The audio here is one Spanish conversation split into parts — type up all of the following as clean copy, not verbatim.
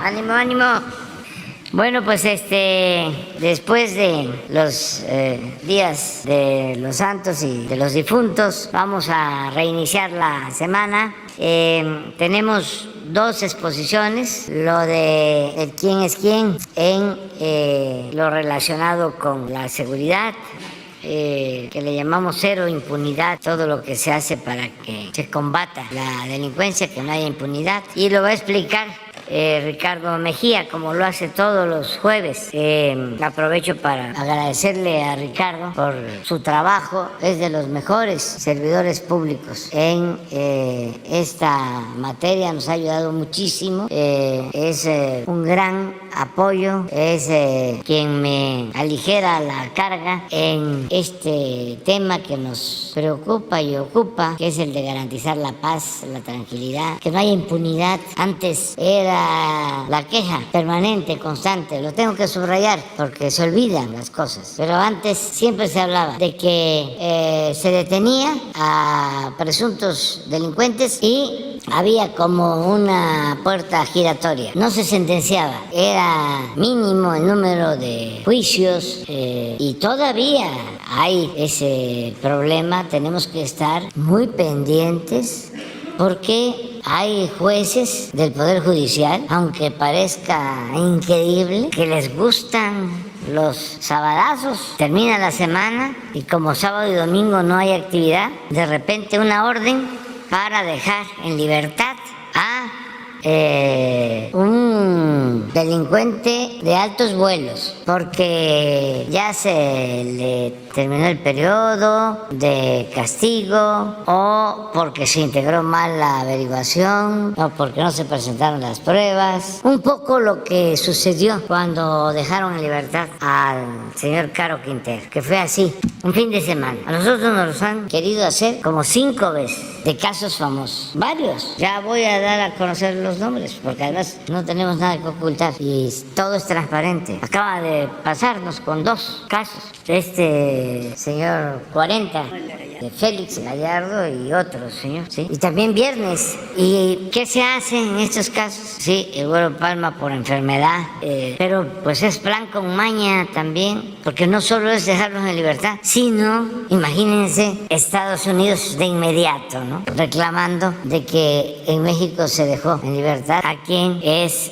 ánimo, ánimo. Bueno, pues después de los días de los santos y de los difuntos, vamos a reiniciar la semana. Tenemos dos exposiciones, lo de el quién es quién en lo relacionado con la seguridad, que le llamamos cero impunidad, todo lo que se hace para que se combata la delincuencia, que no haya impunidad, y lo va a explicar Ricardo Mejía, como lo hace todos los jueves. Aprovecho para agradecerle a Ricardo por su trabajo. Es de los mejores servidores públicos en esta materia, nos ha ayudado muchísimo. Es un gran apoyo, es quien me aligera la carga en este tema que nos preocupa y ocupa, que es el de garantizar la paz, la tranquilidad, que no haya impunidad. Antes era la queja permanente, constante, lo tengo que subrayar porque se olvidan las cosas, pero antes siempre se hablaba de que se detenía a presuntos delincuentes y había como una puerta giratoria, no se sentenciaba, era mínimo el número de juicios, y todavía hay ese problema. Tenemos que estar muy pendientes porque hay jueces del Poder Judicial, aunque parezca increíble, que les gustan los sabadazos. Termina la semana y como sábado y domingo no hay actividad, de repente una orden para dejar en libertad a un delincuente de altos vuelos, porque ya se le terminó el periodo de castigo, o porque se integró mal la averiguación, o porque no se presentaron las pruebas. Un poco lo que sucedió cuando dejaron en libertad al señor Caro Quintero, que fue así, un fin de semana. A nosotros nos los han querido hacer como 5 veces, de casos famosos, varios. Ya voy a dar a conocer los nombres, porque además no tenemos nada que ocultar y todo es transparente. Acaba de pasarnos con 2 casos. Este señor 40, de Félix Gallardo, y otro señor, ¿sí? Y también viernes. ¿Y qué se hace en estos casos? Sí, el Güero Palma por enfermedad, pero pues es plan con maña también, porque no solo es dejarlos en libertad, sino, imagínense, Estados Unidos de inmediato, ¿no?, reclamando de que en México se dejó en libertad a quien es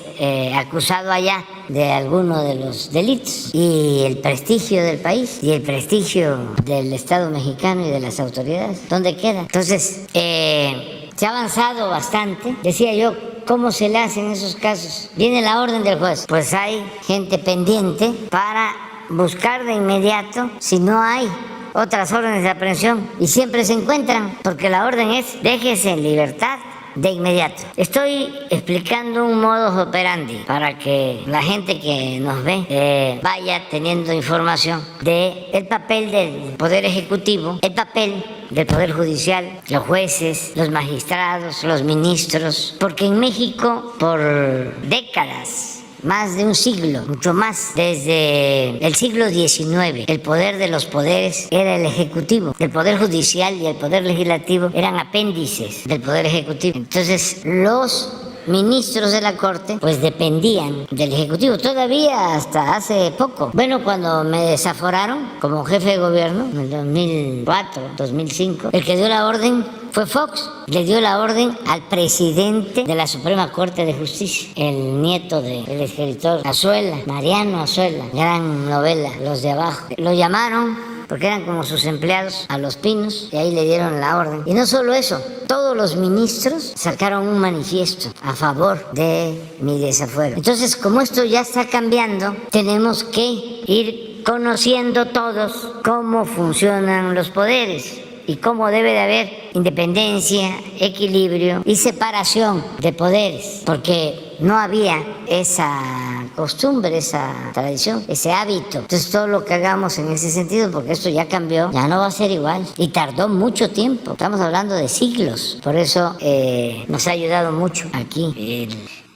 acusado allá de alguno de los delitos, y el prestigio del país y el prestigio del Estado mexicano y de las autoridades, ¿dónde queda? Entonces, se ha avanzado bastante. Decía yo, ¿cómo se le hace en esos casos? Viene la orden del juez, pues hay gente pendiente para buscar de inmediato si no hay otras órdenes de aprehensión, y siempre se encuentran, porque la orden es déjese en libertad de inmediato. Estoy explicando un modus operandi para que la gente que nos ve vaya teniendo información del papel del Poder Ejecutivo, el papel del Poder Judicial, los jueces, los magistrados, los ministros, porque en México por décadas, más de un siglo, mucho más, desde el siglo XIX, el poder de los poderes era el Ejecutivo. El Poder Judicial y el Poder Legislativo eran apéndices del Poder Ejecutivo. Entonces, los ministros de la Corte pues dependían del Ejecutivo, todavía hasta hace poco. Bueno, cuando me desaforaron como jefe de gobierno en el 2004, 2005, el que dio la orden fue Fox. Le dio la orden al presidente de la Suprema Corte de Justicia, el nieto del escritor Azuela, Mariano Azuela, gran novela, Los de Abajo. Lo llamaron porque eran como sus empleados a Los Pinos, y ahí le dieron la orden. Y no solo eso, todos los ministros sacaron un manifiesto a favor de mi desafuero. Entonces, como esto ya está cambiando, tenemos que ir conociendo todos cómo funcionan los poderes y cómo debe de haber independencia, equilibrio y separación de poderes, porque no había esa costumbre, esa tradición, ese hábito. Entonces todo lo que hagamos en ese sentido, porque esto ya cambió, ya no va a ser igual, y tardó mucho tiempo, estamos hablando de siglos. Por eso nos ha ayudado mucho aquí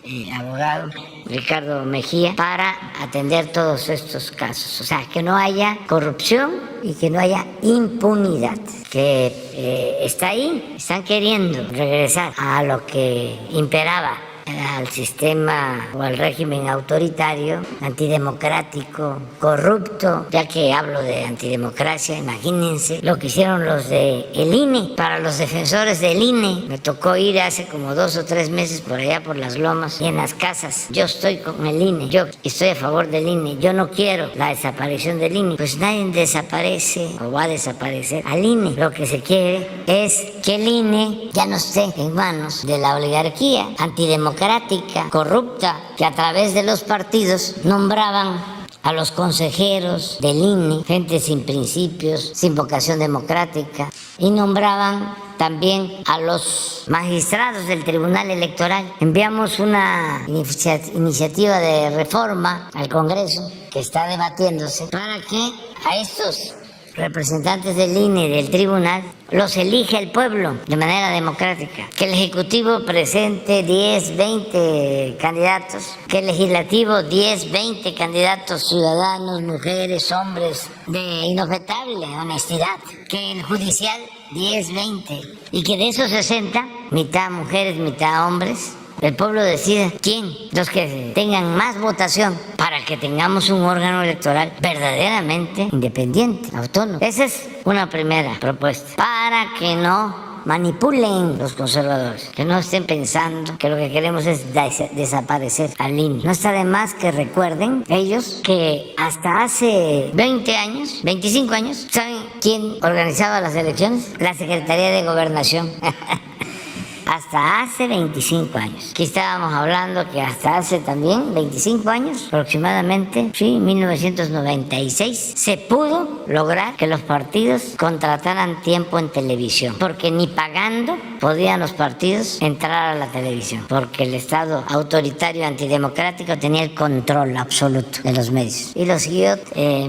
el abogado Ricardo Mejía para atender todos estos casos. O sea, que no haya corrupción y que no haya impunidad, que está ahí. Están queriendo regresar a lo que imperaba al sistema o al régimen autoritario, antidemocrático, corrupto. Ya que hablo de antidemocracia, imagínense lo que hicieron los de el INE. Para los defensores del INE, me tocó ir hace como 2 o 3 meses por allá por las lomas y en las casas. Yo estoy con el INE, yo estoy a favor del INE, yo no quiero la desaparición del INE. Pues nadie desaparece o va a desaparecer al INE. Lo que se quiere es que el INE ya no esté en manos de la oligarquía antidemocrática, corrupta, que a través de los partidos nombraban a los consejeros del INE, gente sin principios, sin vocación democrática, y nombraban también a los magistrados del Tribunal Electoral. Enviamos una iniciativa de reforma al Congreso que está debatiéndose para que a estos representantes del INE y del tribunal los elige el pueblo de manera democrática, que el Ejecutivo presente 10, 20 candidatos, que el Legislativo 10, 20 candidatos ciudadanos, mujeres, hombres de inobjetable honestidad, que el Judicial 10, 20 y que de esos 60, mitad mujeres, mitad hombres, el pueblo decida quién, los que tengan más votación, para que tengamos un órgano electoral verdaderamente independiente, autónomo. Esa es una primera propuesta, para que no manipulen los conservadores, que no estén pensando que lo que queremos es desaparecer al INE. No está de más que recuerden ellos que hasta hace 20 años, 25 años, ¿saben quién organizaba las elecciones? La Secretaría de Gobernación. Hasta hace 25 años. Aquí estábamos hablando que hasta hace también 25 años, aproximadamente, sí, 1996, se pudo lograr que los partidos contrataran tiempo en televisión, porque ni pagando podían los partidos entrar a la televisión, porque el Estado autoritario antidemocrático tenía el control absoluto de los medios y lo siguió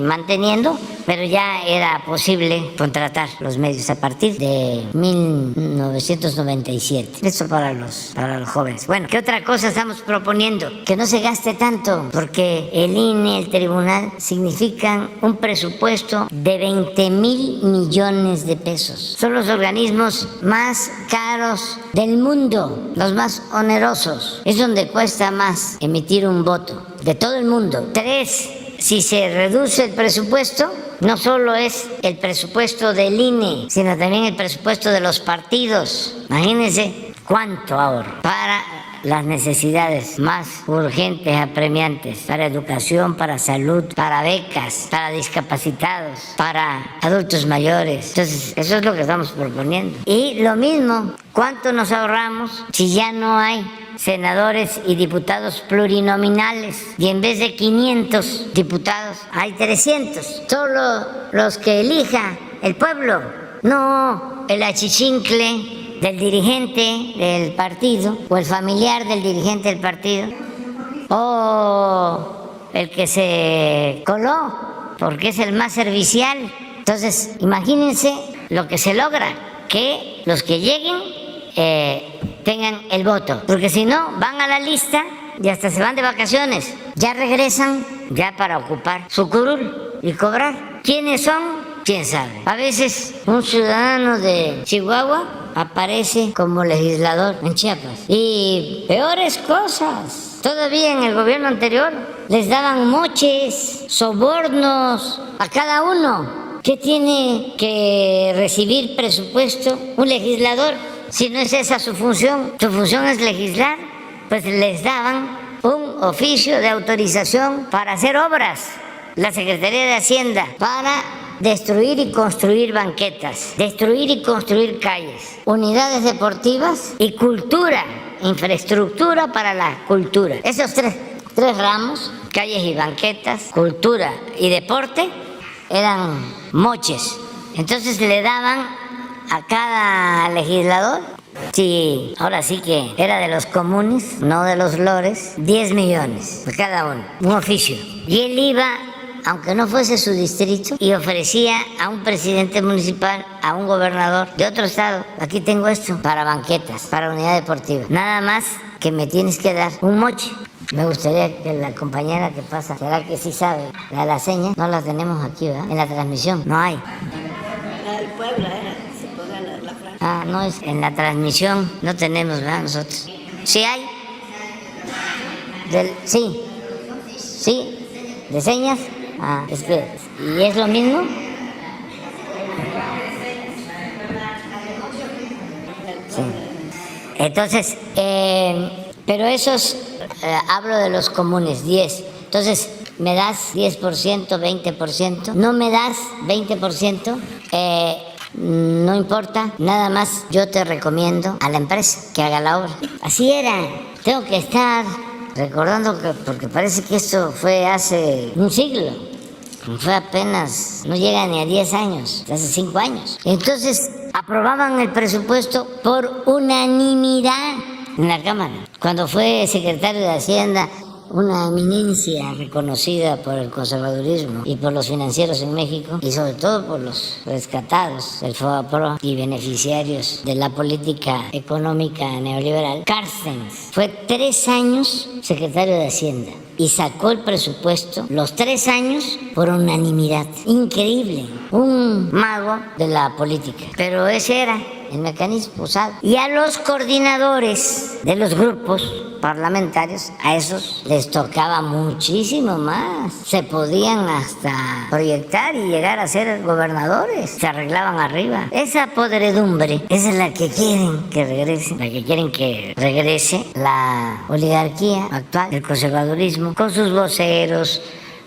manteniendo, pero ya era posible contratar los medios a partir de 1997. Esto para los jóvenes. Bueno, ¿qué otra cosa estamos proponiendo? Que no se gaste tanto, porque el INE, el tribunal, significan un presupuesto de 20,000 millones de pesos. Son los organismos más caros del mundo, los más onerosos. Es donde cuesta más emitir un voto, de todo el mundo. 3, si se reduce el presupuesto, no solo es el presupuesto del INE, sino también el presupuesto de los partidos. Imagínense cuánto ahorro para las necesidades más urgentes, apremiantes, para educación, para salud, para becas, para discapacitados, para adultos mayores. Entonces, eso es lo que estamos proponiendo. Y lo mismo, ¿cuánto nos ahorramos si ya no hay senadores y diputados plurinominales y en vez de 500 diputados hay 300? Solo los que elija el pueblo, no el achichincle del dirigente del partido o el familiar del dirigente del partido o el que se coló porque es el más servicial. Entonces, imagínense lo que se logra, que los que lleguen tengan el voto, porque si no, van a la lista y hasta se van de vacaciones, ya regresan ya para ocupar su curul y cobrar. ¿Quiénes son? ¿Quién sabe? A veces un ciudadano de Chihuahua aparece como legislador en Chiapas. Y peores cosas. Todavía en el gobierno anterior les daban moches, sobornos a cada uno. ¿Qué tiene que recibir presupuesto un legislador si no es esa su función? Su función es legislar. Pues les daban un oficio de autorización para hacer obras. La Secretaría de Hacienda para destruir y construir banquetas, destruir y construir calles, unidades deportivas y cultura, infraestructura para la cultura. Esos tres ramos, calles y banquetas, cultura y deporte, eran moches. Entonces le daban a cada legislador, sí, ahora sí que era de los comunes, no de los lores, 10 millones de cada uno, un oficio. Y él iba, aunque no fuese su distrito, y ofrecía a un presidente municipal, a un gobernador de otro estado: aquí tengo esto para banquetas, para unidad deportiva, nada más que me tienes que dar un moche. Me gustaría que la compañera que pasa, será que sí sabe la seña, no la tenemos aquí, ¿verdad? En la transmisión, no hay. La del Puebla era, se podrá la franja. No, es en la transmisión, no tenemos, ¿verdad? Nosotros. Sí hay. Sí, sí, de señas. Ah, ¿y es lo mismo? Sí. Entonces, pero esos, hablo de los comunes, 10. Entonces, ¿me das 10%, 20%? ¿No me das 20%? No importa, nada más yo te recomiendo a la empresa que haga la obra. Así era. Tengo que estar recordando porque parece que esto fue hace un siglo. Fue apenas, no llega ni a 10 años, hace 5 años. Entonces, aprobaban el presupuesto por unanimidad en la Cámara. Cuando fue secretario de Hacienda, una eminencia reconocida por el conservadurismo y por los financieros en México, y sobre todo por los rescatados del FOBAPRO y beneficiarios de la política económica neoliberal, Carstens fue 3 años secretario de Hacienda y sacó el presupuesto los 3 años por unanimidad. Increíble, un mago de la política. Pero ese era el mecanismo usado. Y a los coordinadores de los grupos parlamentarios, a esos les tocaba muchísimo más. Se podían hasta proyectar y llegar a ser gobernadores. Se arreglaban arriba. Esa podredumbre, esa es la que quieren que regrese, la que quieren que regrese la oligarquía actual, el conservadurismo, con sus voceros,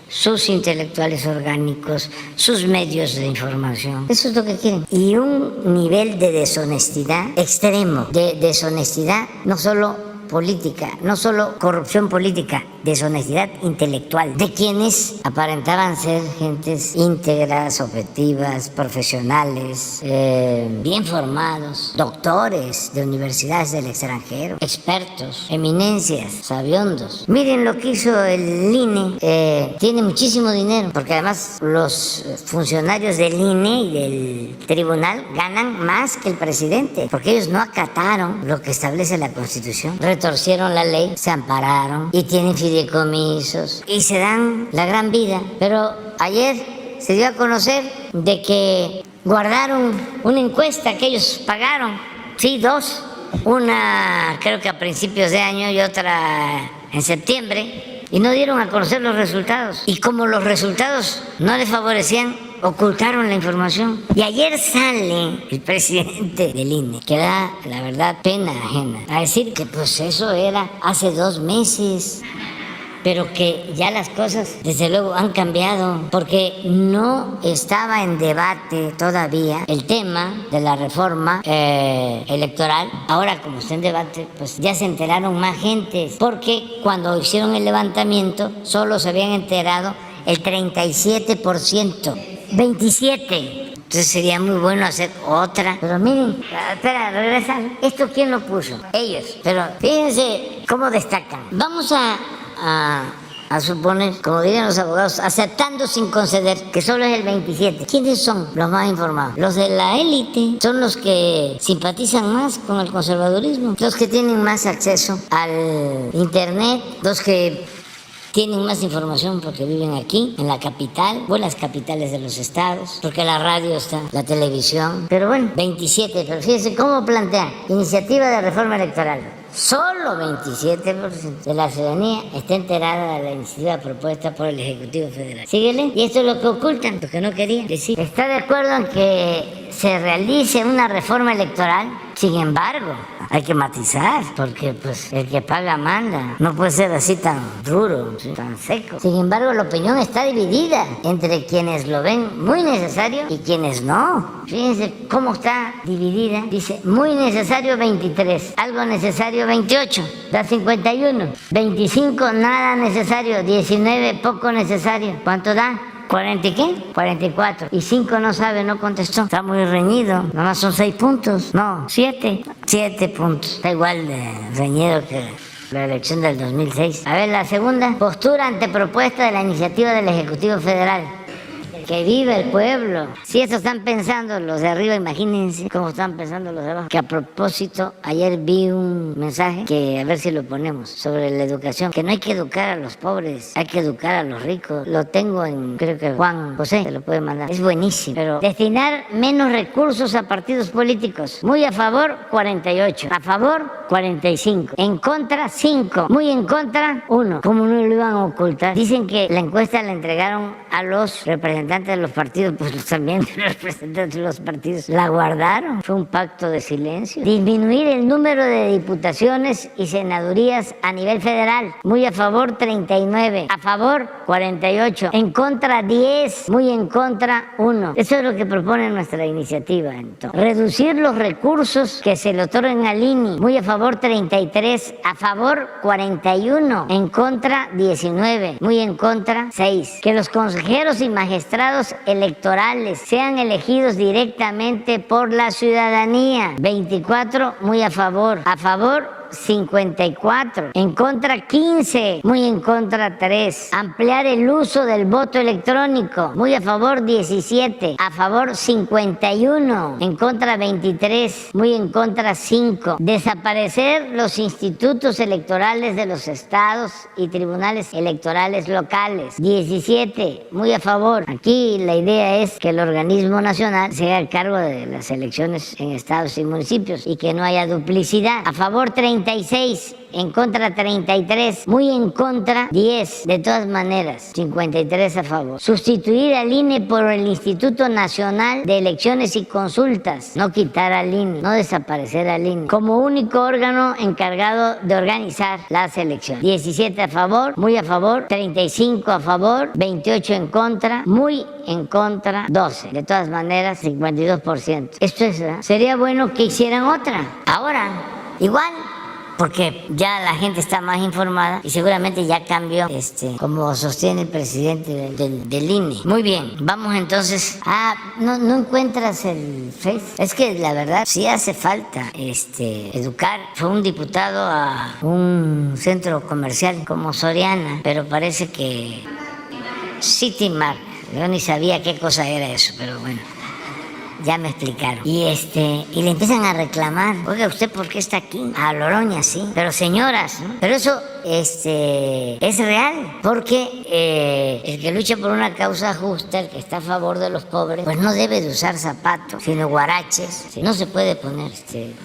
sus intelectuales orgánicos, sus medios de información. Eso es lo que quieren. Y un nivel de deshonestidad extremo, de deshonestidad no solo política, no solo corrupción política, deshonestidad intelectual, de quienes aparentaban ser gentes íntegras, objetivas, profesionales, bien formados, doctores de universidades del extranjero, expertos, eminencias, sabiondos. Miren lo que hizo el INE, tiene muchísimo dinero, porque además los funcionarios del INE y del tribunal ganan más que el presidente, porque ellos no acataron lo que establece la Constitución, retorcieron la ley, se ampararon y tienen fideicomisos y se dan la gran vida. Pero ayer se dio a conocer de que guardaron una encuesta que ellos pagaron, sí, 2, una creo que a principios de año y otra en septiembre, y no dieron a conocer los resultados. Y como los resultados no les favorecían, ocultaron la información. Y ayer sale el presidente del INE, que da, la verdad, pena ajena, a decir que pues eso era hace 2 meses, pero que ya las cosas desde luego han cambiado, porque no estaba en debate todavía el tema de la reforma electoral. Ahora, como está en debate, pues ya se enteraron más gentes, porque cuando hicieron el levantamiento solo se habían enterado el 37%, 27%. Entonces sería muy bueno hacer otra. Pero miren, espera, regresa. ¿Esto quién lo puso? Ellos. Pero fíjense cómo destacan. Vamos a suponer, como dirían los abogados, aceptando sin conceder, que solo es el 27%. ¿Quiénes son los más informados? Los de la élite son los que simpatizan más con el conservadurismo, los que tienen más acceso al internet, los que tienen más información porque viven aquí, en la capital, o en las capitales de los estados, porque la radio está, la televisión. Pero bueno, 27%. Pero fíjense cómo plantean iniciativa de reforma electoral. Solo 27% de la ciudadanía está enterada de la iniciativa propuesta por el Ejecutivo Federal. Síguele. Y esto es lo que ocultan, lo que no querían decir. Está de acuerdo en que se realice una reforma electoral. Sin embargo, hay que matizar, porque pues el que paga manda. No puede ser así tan duro, tan seco. Sin embargo, la opinión está dividida entre quienes lo ven muy necesario y quienes no. Fíjense cómo está dividida. Dice, muy necesario 23, algo necesario 28, da 51. 25, nada necesario. 19, poco necesario. ¿Cuánto da? 40 y qué? 44. Y 5 no sabe, no contestó. Está muy reñido. Nada más son 6 puntos. No, 7. 7 puntos. Está igual de reñido que la elección del 2006. A ver, la segunda. Postura ante propuesta de la iniciativa del Ejecutivo Federal. Que viva el pueblo. Si esto están pensando los de arriba, imagínense cómo están pensando los de abajo. Que a propósito, ayer vi un mensaje que a ver si lo ponemos sobre la educación, que no hay que educar a los pobres, hay que educar a los ricos. Lo tengo en, creo que Juan José, se lo puede mandar. Es buenísimo. Pero destinar menos recursos a partidos políticos. Muy a favor, 48. A favor, 45. En contra, 5. Muy en contra, 1. ¿Cómo no lo iban a ocultar? Dicen que la encuesta la entregaron a los representantes de los partidos, pues también los representantes de los partidos la guardaron. Fue un pacto de silencio. Disminuir el número de diputaciones y senadurías a nivel federal. Muy a favor, 39. A favor, 48. En contra, 10. Muy en contra, 1. Eso es lo que propone nuestra iniciativa. Entonces, reducir los recursos que se le otorguen al INE. Muy a favor, 33. A favor, 41. En contra, 19. Muy en contra, 6. Que los consejeros y magistrados electorales sean elegidos directamente por la ciudadanía. 24. Muy a favor. A favor, 54. En contra, 15. Muy en contra, 3. Ampliar el uso del voto electrónico. Muy a favor, 17. A favor, 51. En contra, 23. Muy en contra, 5. Desaparecer los institutos electorales de los estados y tribunales electorales locales. 17. Muy a favor. Aquí la idea es que el organismo nacional se haga cargo de las elecciones en estados y municipios y que no haya duplicidad. A favor, 36. En contra, 33. Muy en contra, 10. De todas maneras, 53 a favor. Sustituir al INE por el Instituto Nacional de Elecciones y Consultas. No quitar al INE, no desaparecer al INE. Como único órgano encargado de organizar las elecciones. 17 a favor, muy a favor, 35 a favor, 28 en contra, muy en contra, 12. De todas maneras, 52%. Esto es, ¿verdad? Sería bueno que hicieran otra. Ahora, igual, porque ya la gente está más informada y seguramente ya cambió, como sostiene el presidente del INE. Muy bien, vamos entonces. ¿No encuentras el Face? Es que la verdad sí hace falta educar. Fue un diputado a un centro comercial como Soriana, pero parece que City Mark. Yo ni sabía qué cosa era eso, pero bueno. Ya me explicaron. Y le empiezan a reclamar. Oiga, ¿usted por qué está aquí? A Loroña, sí. Pero señoras, ¿no? Pero eso, es real. Porque el que lucha por una causa justa, el que está a favor de los pobres, pues no debe de usar zapatos, sino guaraches. No se puede poner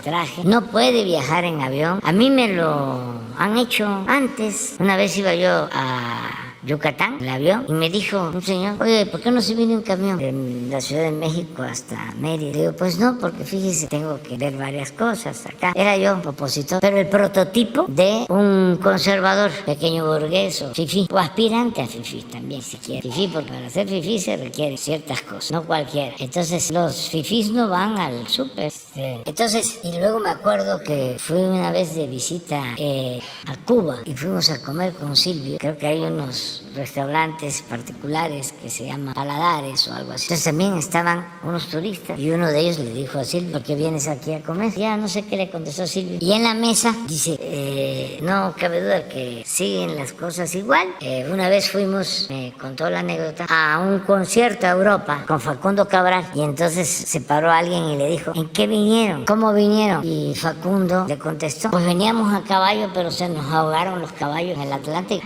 traje. No puede viajar en avión. A mí me lo han hecho antes. Una vez iba yo a Yucatán, el avión, y me dijo un señor, oye, ¿por qué no se viene un camión de la Ciudad de México hasta Mérida? Digo, pues no, porque fíjese, tengo que ver varias cosas acá. Era yo opositor, pero el prototipo de un conservador, pequeño burgués o fifí, o aspirante a fifí también, si quiere. Fifí, porque para ser fifí se requieren ciertas cosas, no cualquiera. Entonces, los fifís no van al súper. Entonces, y luego me acuerdo que fui una vez de visita a Cuba y fuimos a comer con Silvio. Creo que hay unos restaurantes particulares que se llaman Paladares o algo así. Entonces también estaban unos turistas y uno de ellos le dijo a Silvio, ¿por qué vienes aquí a comer? Ya no sé qué le contestó Silvio. Y en la mesa dice, no cabe duda que siguen las cosas igual. Una vez fuimos, me contó la anécdota, a un concierto a Europa con Facundo Cabral y entonces se paró alguien y le dijo, ¿en qué vinieron? ¿Cómo vinieron? Y Facundo le contestó, pues veníamos a caballo pero se nos ahogaron los caballos en el Atlántico.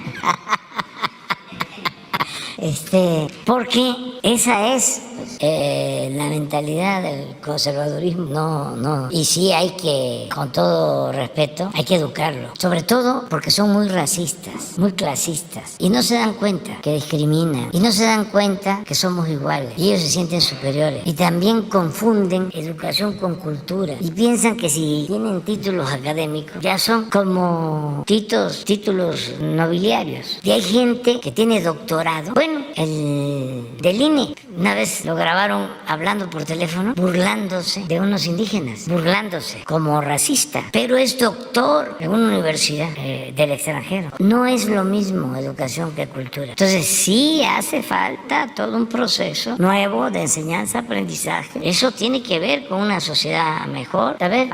Porque esa es la mentalidad del conservadurismo. No. Y sí hay que, con todo respeto, hay que educarlo. Sobre todo porque son muy racistas, muy clasistas. Y no se dan cuenta que discriminan. Y no se dan cuenta que somos iguales. Y ellos se sienten superiores. Y también confunden educación con cultura. Y piensan que si tienen títulos académicos, ya son como títulos nobiliarios. Y hay gente que tiene doctorado. Bueno, el del INE. Una vez lograron grabaron hablando por teléfono, burlándose de unos indígenas, burlándose como racista, pero es doctor en una universidad del extranjero. No es lo mismo educación que cultura. Entonces sí hace falta todo un proceso nuevo de enseñanza-aprendizaje. Eso tiene que ver con una sociedad mejor. ¿Sabes?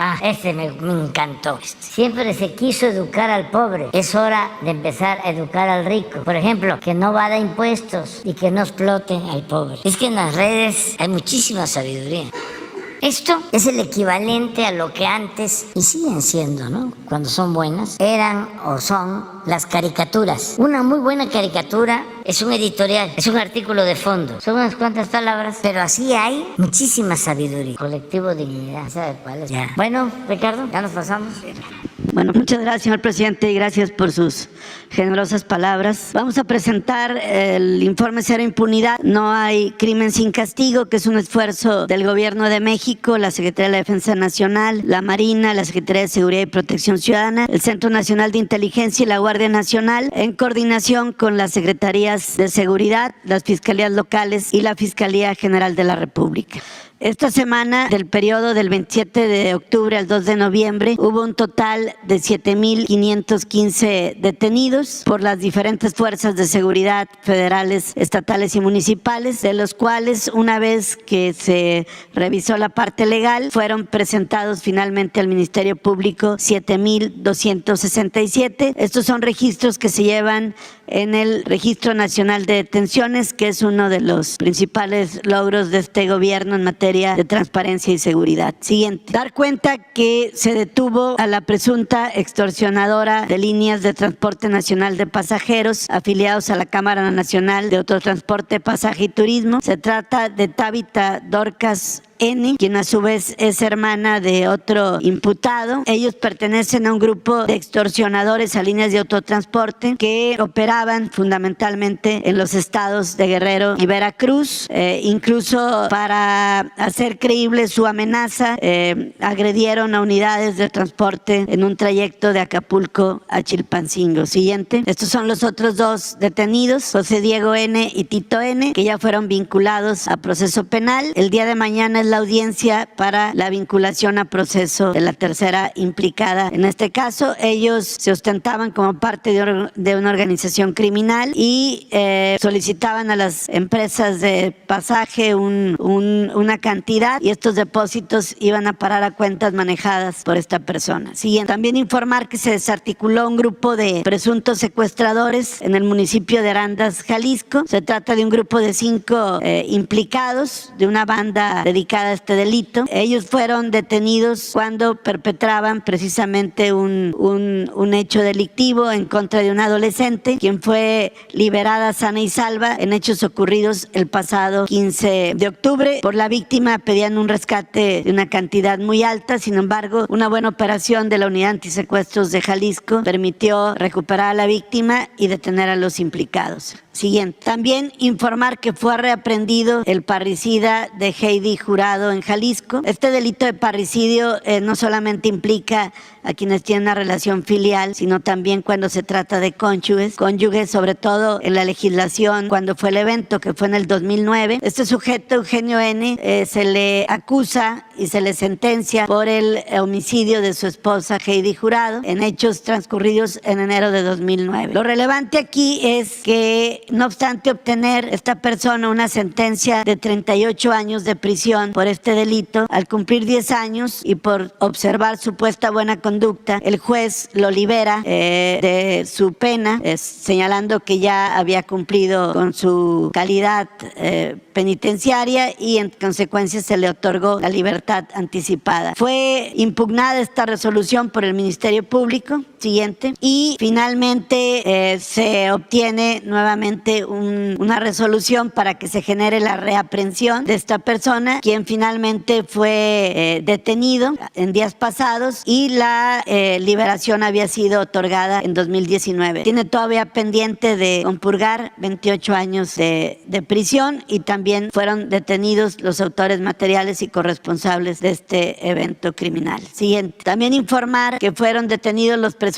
Me encantó. Siempre se quiso educar al pobre. Es hora de empezar a educar al rico. Por ejemplo, que no vada impuestos y que no explote al pobre. Es que en las redes hay muchísima sabiduría. Esto es el equivalente a lo que antes, y siguen siendo, ¿no?, cuando son buenas, eran o son las caricaturas. Una muy buena caricatura es un editorial, es un artículo de fondo. Son unas cuantas palabras, pero así hay muchísima sabiduría. Colectivo Dignidad, ¿sabe cuál es? Ya. Bueno, Ricardo, ya nos pasamos. Bueno, muchas gracias, señor presidente, y gracias por sus generosas palabras. Vamos a presentar el informe Cero Impunidad. No hay crimen sin castigo, que es un esfuerzo del Gobierno de México, la Secretaría de la Defensa Nacional, la Marina, la Secretaría de Seguridad y Protección Ciudadana, el Centro Nacional de Inteligencia y la Guardia Nacional, en coordinación con las Secretarías de Seguridad, las Fiscalías Locales y la Fiscalía General de la República. Esta semana, del periodo del 27 de octubre al 2 de noviembre, hubo un total de 7,515 detenidos por las diferentes fuerzas de seguridad federales, estatales y municipales, de los cuales, una vez que se revisó la parte legal, fueron presentados finalmente al Ministerio Público 7,267. Estos son registros que se llevan en el Registro Nacional de Detenciones, que es uno de los principales logros de este gobierno en materia de transparencia y seguridad. Siguiente. Dar cuenta que se detuvo a la presunta extorsionadora de líneas de transporte nacional de pasajeros afiliados a la Cámara Nacional de Autotransporte, Pasaje y Turismo. Se trata de Tabitha Dorcas N., quien a su vez es hermana de otro imputado. Ellos pertenecen a un grupo de extorsionadores a líneas de autotransporte que operaban fundamentalmente en los estados de Guerrero y Veracruz. Incluso para hacer creíble su amenaza, agredieron a unidades de transporte en un trayecto de Acapulco a Chilpancingo. Siguiente. Estos son los otros dos detenidos, José Diego N. y Tito N., que ya fueron vinculados a proceso penal. El día de mañana es la audiencia para la vinculación a proceso de la tercera implicada. En este caso, ellos se ostentaban como parte de una organización criminal y solicitaban a las empresas de pasaje una cantidad, y estos depósitos iban a parar a cuentas manejadas por esta persona. Siguiente. También informar que se desarticuló un grupo de presuntos secuestradores en el municipio de Arandas, Jalisco. Se trata de un grupo de 5 implicados de una banda dedicada a este delito. Ellos fueron detenidos cuando perpetraban precisamente un hecho delictivo en contra de una adolescente, quien fue liberada sana y salva en hechos ocurridos el pasado 15 de octubre. Por la víctima pedían un rescate de una cantidad muy alta. Sin embargo, una buena operación de la Unidad Antisecuestros de Jalisco permitió recuperar a la víctima y detener a los implicados. Siguiente. También informar que fue reaprendido el parricida de Heidi Jurado en Jalisco. Este delito de parricidio no solamente implica a quienes tienen una relación filial, sino también cuando se trata de cónyuges, sobre todo en la legislación cuando fue el evento, que fue en el 2009. Este sujeto, Eugenio N., se le acusa y se le sentencia por el homicidio de su esposa Heidi Jurado en hechos transcurridos en enero de 2009. Lo relevante aquí es que, no obstante obtener esta persona una sentencia de 38 años de prisión por este delito, al cumplir 10 años y por observar supuesta buena conducta, el juez lo libera de su pena, señalando que ya había cumplido con su calidad penitenciaria y en consecuencia se le otorgó la libertad anticipada. Fue impugnada esta resolución por el Ministerio Público. Siguiente. Y finalmente se obtiene nuevamente una resolución para que se genere la reaprehensión de esta persona, quien finalmente fue detenido en días pasados, y la liberación había sido otorgada en 2019. Tiene todavía pendiente de compurgar 28 años de prisión, y también fueron detenidos los autores materiales y corresponsables de este evento criminal. Siguiente. También informar que fueron detenidos los presuntos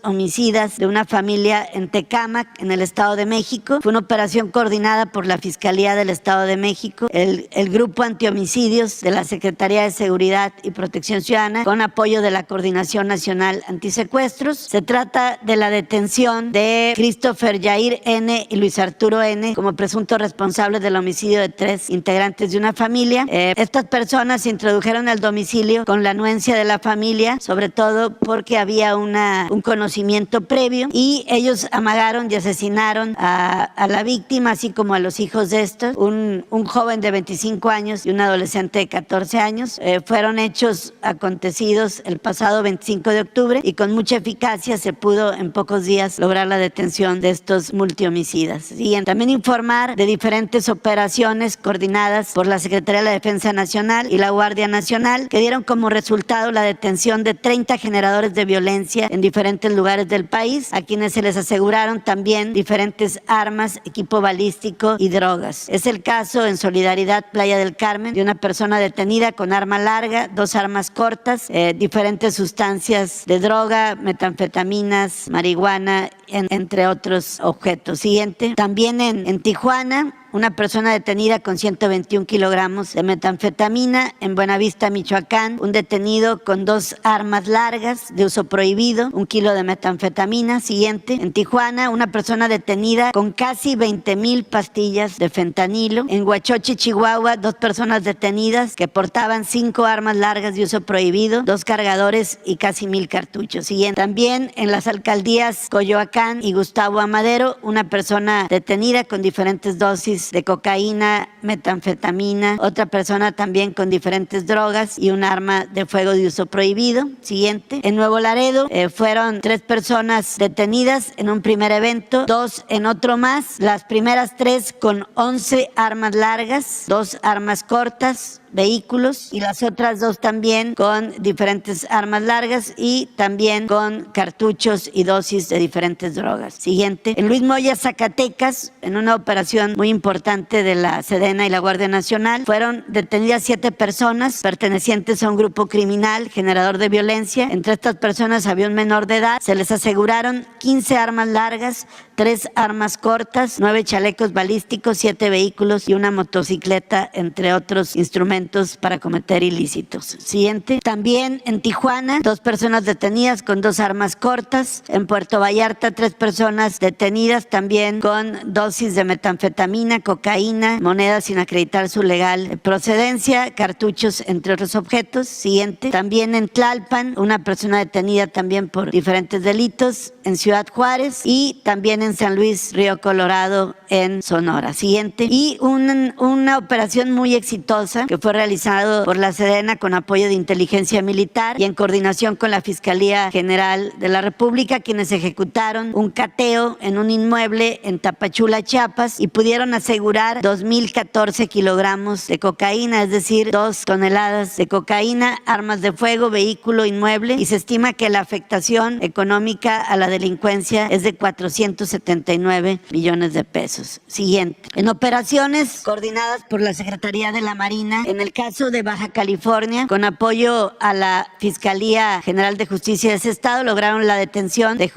homicidas de una familia en Tecámac, en el Estado de México. México. Fue una operación coordinada por la Fiscalía del Estado de México, el Grupo Antihomicidios de la Secretaría de Seguridad y Protección Ciudadana, con apoyo de la Coordinación Nacional Antisecuestros. Se trata de la detención de Christopher Yair N. y Luis Arturo N. como presuntos responsables del homicidio de 3 integrantes de una familia. Estas personas se introdujeron al domicilio con la anuencia de la familia, sobre todo porque había un conocimiento previo, y ellos amagaron y asesinaron a la víctima, así como a los hijos de estos, un joven de 25 años y un adolescente de 14 años. Fueron hechos acontecidos el pasado 25 de octubre y con mucha eficacia se pudo en pocos días lograr la detención de estos multihomicidas. Y también informar de diferentes operaciones coordinadas por la Secretaría de la Defensa Nacional y la Guardia Nacional, que dieron como resultado la detención de 30 generadores de violencia en diferentes lugares del país, a quienes se les aseguraron también diferentes armas, equipo balístico y drogas. Es el caso en Solidaridad, Playa del Carmen, de una persona detenida con arma larga, 2 armas cortas, diferentes sustancias de droga, metanfetaminas, marihuana, entre otros objetos. Siguiente. También en Tijuana, una persona detenida con 121 kilogramos de metanfetamina. En Buenavista, Michoacán, un detenido con 2 armas largas de uso prohibido, 1 kilo de metanfetamina. Siguiente. En Tijuana, una persona detenida con casi 20,000 pastillas de fentanilo. En Huachochi, Chihuahua, 2 personas detenidas que portaban 5 armas largas de uso prohibido, 2 cargadores y casi 1,000 cartuchos. Siguiente. También en las alcaldías Coyoacán y Gustavo Amadero, una persona detenida con diferentes dosis de cocaína, metanfetamina, otra persona también con diferentes drogas y un arma de fuego de uso prohibido. Siguiente. En Nuevo Laredo fueron 3 personas detenidas en un primer evento, 2 en otro más. Las primeras 3 con 11 armas largas, 2 armas cortas, vehículos, y las otras 2 también con diferentes armas largas y también con cartuchos y dosis de diferentes drogas. Siguiente. En Luis Moya, Zacatecas, en una operación muy importante de la Sedena y la Guardia Nacional, fueron detenidas 7 personas pertenecientes a un grupo criminal generador de violencia. Entre estas personas había un menor de edad. Se les aseguraron 15 armas largas, 3 armas cortas, 9 chalecos balísticos, 7 vehículos y una motocicleta, entre otros instrumentos para cometer ilícitos. Siguiente. También en Tijuana, 2 personas detenidas con 2 armas cortas. En Puerto Vallarta, 3 personas detenidas también con dosis de metanfetamina, cocaína, monedas sin acreditar su legal procedencia, cartuchos, entre otros objetos. Siguiente. También en Tlalpan, una persona detenida también por diferentes delitos. En Ciudad Juárez y también en San Luis, Río Colorado, en Sonora. Siguiente. Y una operación muy exitosa que fue realizado por la Sedena con apoyo de inteligencia militar y en coordinación con la Fiscalía General de la República, quienes ejecutaron un cateo en un inmueble en Tapachula, Chiapas, y pudieron asegurar 2,014 kilogramos de cocaína, es decir, 2 toneladas de cocaína, armas de fuego, vehículo, inmueble, y se estima que la afectación económica a la delincuencia es de 479 millones de pesos. Siguiente. En operaciones coordinadas por la Secretaría de la Marina, en el caso de Baja California, con apoyo a la Fiscalía General de Justicia de ese estado, lograron la detención de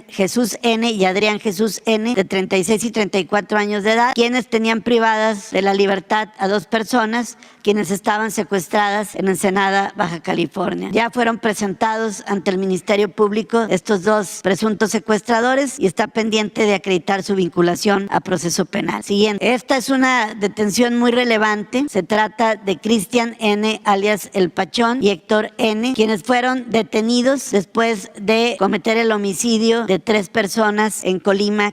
Jesús N. y Adrián Jesús N., de 36 y 34 años de edad, quienes tenían privadas de la libertad a 2 personas, quienes estaban secuestradas en Ensenada, Baja California. Ya fueron presentados ante el Ministerio Público estos 2 presuntos secuestradores y está pendiente de acreditar su vinculación a proceso penal. Siguiente. Esta es una detención muy relevante. Se trata de Cristian N., alias El Pachón, y Héctor N., quienes fueron detenidos después de cometer el homicidio de 3 personas en Colima.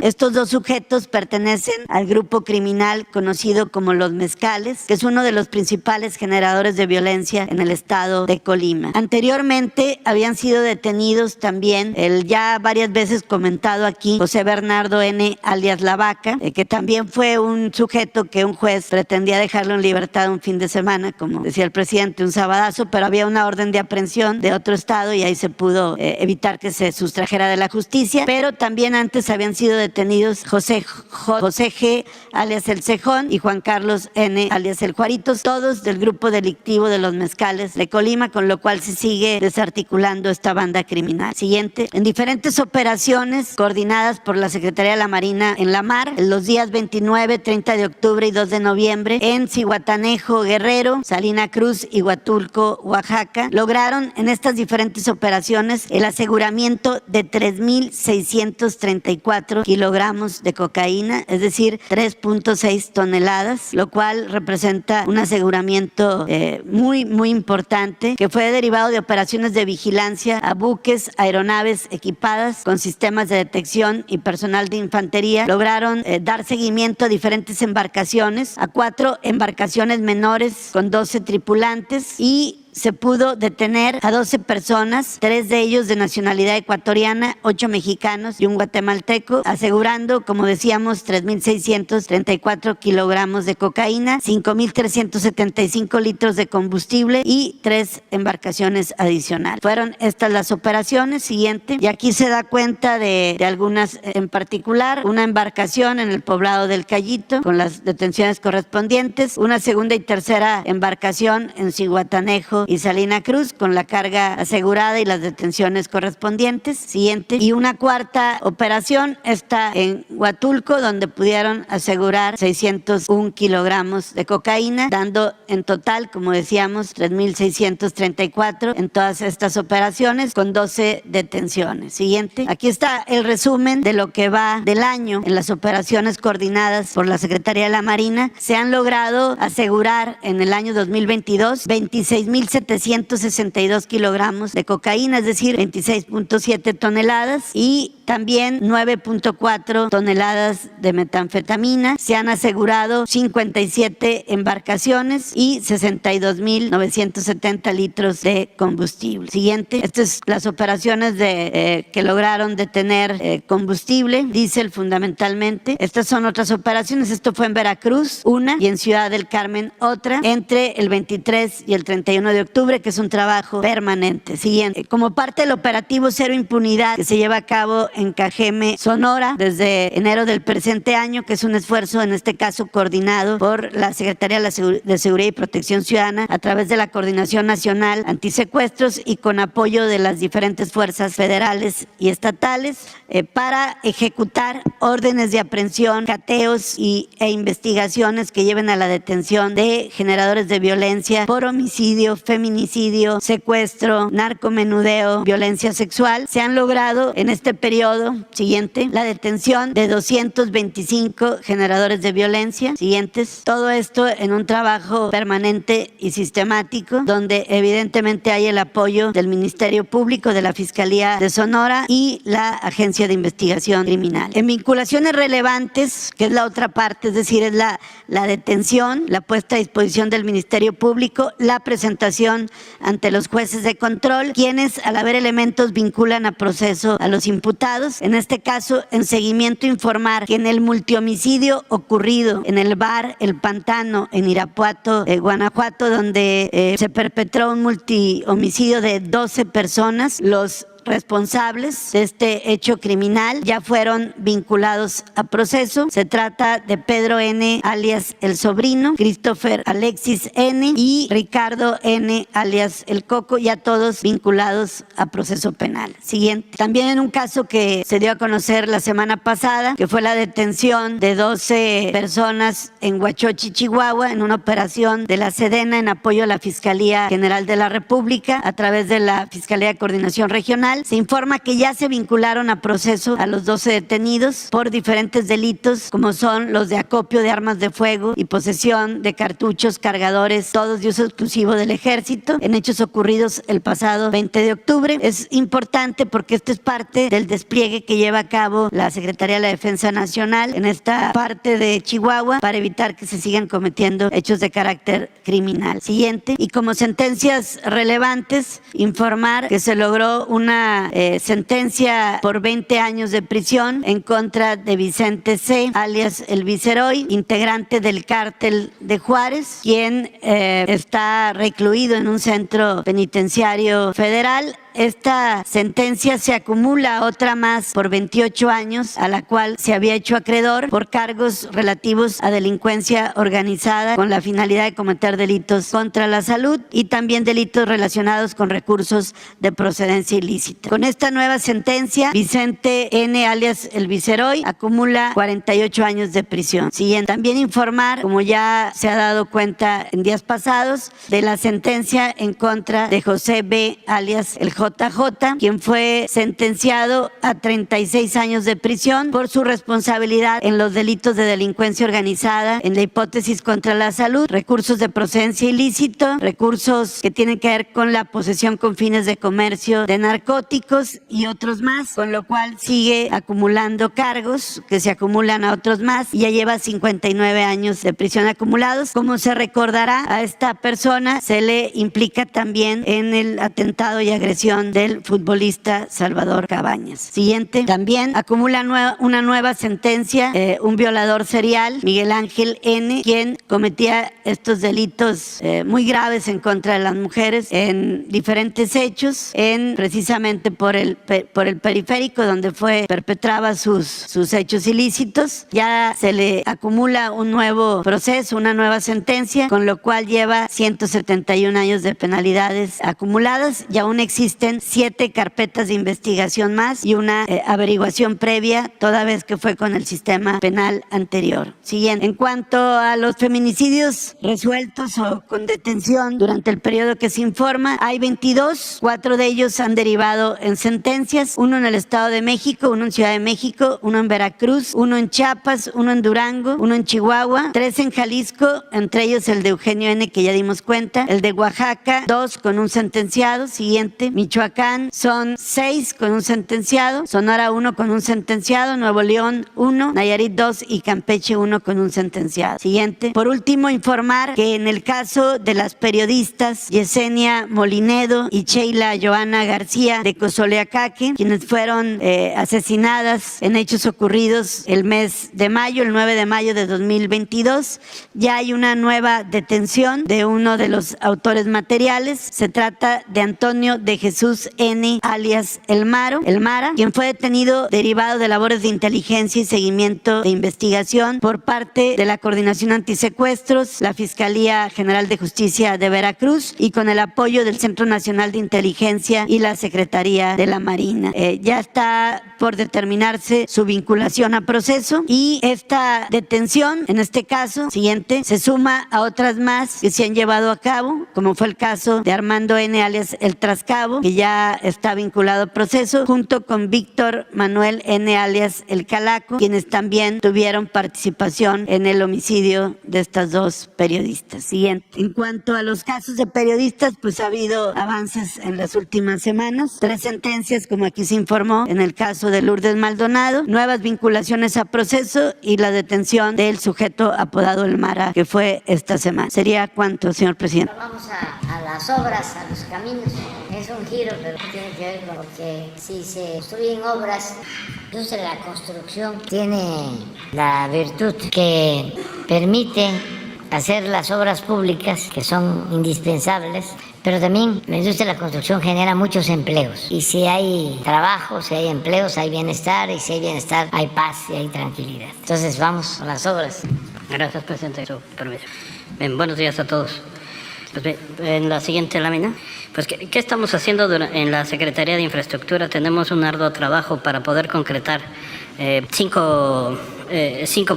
Estos 2 sujetos pertenecen al grupo criminal conocido como Los Mezcales, que es uno de los principales generadores de violencia en el estado de Colima. Anteriormente habían sido detenidos también el ya varias veces comentado aquí José Bernardo N., alias La Vaca, que también fue un sujeto que un juez pretendía dejarlo en libertad un fin de semana, como decía el presidente, un sabadazo, pero había una orden de aprehensión de otro estado y ahí se pudo evitar que se sustrajera de la justicia. Pero también antes habían sido detenidos José G., alias El Cejón, y Juan Carlos N., alias El Juaritos, todos del grupo delictivo de Los Mezcales de Colima, con lo cual se sigue desarticulando esta banda criminal. Siguiente. En diferentes operaciones coordinadas por la Secretaría de la Marina en la mar los días 29, 30 de octubre y 2 de noviembre en Zihuatanejo, Guerrero, Salina Cruz y Huatulco, Oaxaca. Lograron en estas diferentes operaciones el aseguramiento de 3,634 kilogramos de cocaína, es decir, 3.6 toneladas, lo cual representa un aseguramiento muy importante, que fue derivado de operaciones de vigilancia a buques, aeronaves equipadas con sistemas de detección y personal de infantería. Lograron dar seguimiento a diferentes embarcaciones, a 4 embarcaciones menores con 12 tripulantes, y se pudo detener a 12 personas, 3 de ellos de nacionalidad ecuatoriana, 8 mexicanos y un guatemalteco, asegurando, como decíamos, 3,634 kilogramos de cocaína, 5,375 litros de combustible y 3 embarcaciones adicionales. Fueron estas las operaciones. Siguiente. Y aquí se da cuenta de algunas en particular: una embarcación en el poblado del Cayito con las detenciones correspondientes, una segunda y tercera embarcación en Zihuatanejo y Salina Cruz con la carga asegurada y las detenciones correspondientes. Siguiente. Y una cuarta operación está en Huatulco, donde pudieron asegurar 601 kilogramos de cocaína, dando en total, como decíamos, 3,634 en todas estas operaciones, con 12 detenciones. Siguiente. Aquí está el resumen de lo que va del año en las operaciones coordinadas por la Secretaría de la Marina. Se han logrado asegurar en el año 2022 26,762 kilogramos de cocaína, es decir, 26.7 toneladas, y también 9.4 toneladas de metanfetamina. Se han asegurado 57 embarcaciones y 62,970 litros de combustible. Siguiente. Estas son las operaciones que lograron detener combustible, diésel fundamentalmente. Estas son otras operaciones. Esto fue en Veracruz, una, y en Ciudad del Carmen, otra, entre el 23 y el 31 de octubre, que es un trabajo permanente. Siguiente. Como parte del operativo Cero Impunidad, que se lleva a cabo en Cajeme, Sonora, desde enero del presente año, que es un esfuerzo, en este caso, coordinado por la Secretaría de Seguridad y Protección Ciudadana a través de la Coordinación Nacional Antisecuestros y con apoyo de las diferentes fuerzas federales y estatales, para ejecutar órdenes de aprehensión, cateos e investigaciones que lleven a la detención de generadores de violencia por homicidio, feminicidio, secuestro, narcomenudeo, violencia sexual. Se han logrado en este periodo, siguiente, la detención de 225 generadores de violencia. Siguientes. Todo esto en un trabajo permanente y sistemático, donde evidentemente hay el apoyo del Ministerio Público, de la Fiscalía de Sonora y la Agencia de Investigación Criminal. En vinculaciones relevantes, que es la otra parte, es decir, es la detención, la puesta a disposición del Ministerio Público, la presentación ante los jueces de control, quienes, al haber elementos, vinculan a proceso a los imputados. En este caso, en seguimiento, informar que en el multihomicidio ocurrido en el bar El Pantano, en Irapuato, Guanajuato, donde se perpetró un multihomicidio de 12 personas, los responsables de este hecho criminal ya fueron vinculados a proceso. Se trata de Pedro N., alias El Sobrino, Christopher Alexis N. y Ricardo N., alias El Coco, ya todos vinculados a proceso penal. Siguiente. También en un caso que se dio a conocer la semana pasada, que fue la detención de 12 personas en Huachochi, Chihuahua, en una operación de la Sedena en apoyo a la Fiscalía General de la República a través de la Fiscalía de Coordinación Regional. Se informa que ya se vincularon a proceso a los 12 detenidos por diferentes delitos, como son los de acopio de armas de fuego y posesión de cartuchos, cargadores, todos de uso exclusivo del Ejército, en hechos ocurridos el pasado 20 de octubre. Es importante porque esto es parte del despliegue que lleva a cabo la Secretaría de la Defensa Nacional en esta parte de Chihuahua para evitar que se sigan cometiendo hechos de carácter criminal. Siguiente. Y como sentencias relevantes, informar que se logró una sentencia por 20 años de prisión en contra de Vicente C., alias El Viceroy, integrante del cártel de Juárez, quien está recluido en un centro penitenciario federal esta sentencia se acumula a otra más por 28 años, a la cual se había hecho acreedor por cargos relativos a delincuencia organizada con la finalidad de cometer delitos contra la salud y también delitos relacionados con recursos de procedencia ilícita. Con esta nueva sentencia, Vicente N. alias El Viceroy acumula 48 años de prisión. Siguiente. También informar, como ya se ha dado cuenta en días pasados, de la sentencia en contra de José B. alias El JJ, quien fue sentenciado a 36 años de prisión por su responsabilidad en los delitos de delincuencia organizada, en la hipótesis contra la salud, recursos de procedencia ilícito, recursos que tienen que ver con la posesión con fines de comercio de narcóticos y otros más, con lo cual sigue acumulando cargos que se acumulan a otros más y ya lleva 59 años de prisión acumulados. Como se recordará, a esta persona se le implica también en el atentado y agresión del futbolista Salvador Cabañas. Siguiente. También acumula una nueva sentencia, un violador serial, Miguel Ángel N., quien cometía estos delitos muy graves en contra de las mujeres en diferentes hechos, precisamente por el periférico donde perpetraba sus hechos ilícitos. Ya se le acumula un nuevo proceso, una nueva sentencia, con lo cual lleva 171 años de penalidades acumuladas y aún existen 7 carpetas de investigación más y una averiguación previa, toda vez que fue con el sistema penal anterior. Siguiente. En cuanto a los feminicidios resueltos o con detención durante el periodo que se informa, hay 22, 4 de ellos han derivado en sentencias, uno en el Estado de México, uno en Ciudad de México, uno en Veracruz, uno en Chiapas, uno en Durango, uno en Chihuahua, 3 en Jalisco, entre ellos el de Eugenio N., que ya dimos cuenta, el de Oaxaca, 2 con un sentenciado. Siguiente. Michoacán son 6 con un sentenciado, Sonora 1 con un sentenciado, Nuevo León 1, Nayarit 2 y Campeche 1 con un sentenciado. Siguiente. Por último, informar que en el caso de las periodistas Yesenia Molinedo y Sheila Joana García de Cozoleacaque, quienes fueron asesinadas en hechos ocurridos el mes de mayo, el 9 de mayo de 2022, ya hay una nueva detención de uno de los autores materiales. Se trata de Antonio de Jesús N., alias El Mara, quien fue detenido derivado de labores de inteligencia y seguimiento de investigación por parte de la Coordinación Antisecuestros, la Fiscalía General de Justicia de Veracruz y con el apoyo del Centro Nacional de Inteligencia y la Secretaría de la Marina. Ya está por determinarse su vinculación a proceso y esta detención, en este caso, siguiente, se suma a otras más que se han llevado a cabo, como fue el caso de Armando N., alias El Trascabo, que ya está vinculado a proceso, junto con Víctor Manuel N., alias El Calaco, quienes también tuvieron participación en el homicidio de estas 2 periodistas. Siguiente. En cuanto a los casos de periodistas, pues ha habido avances en las últimas semanas. 3 sentencias, como aquí se informó, en el caso de Lourdes Maldonado, nuevas vinculaciones a proceso y la detención del sujeto apodado El Mara, que fue esta semana. ¿Sería cuánto, señor presidente? Vamos a las obras, a los caminos. Es un giro, pero tiene que ver con que si se construyen obras, entonces la construcción tiene la virtud que permite hacer las obras públicas que son indispensables, pero también la industria de la construcción genera muchos empleos. Y si hay trabajo, si hay empleos, hay bienestar, y si hay bienestar, hay paz y hay tranquilidad. Entonces vamos a las obras. Gracias, presidente. Su permiso. Bien, buenos días a todos. Pues en la siguiente lámina, pues ¿qué estamos haciendo en la Secretaría de Infraestructura? Tenemos un arduo trabajo para poder concretar 5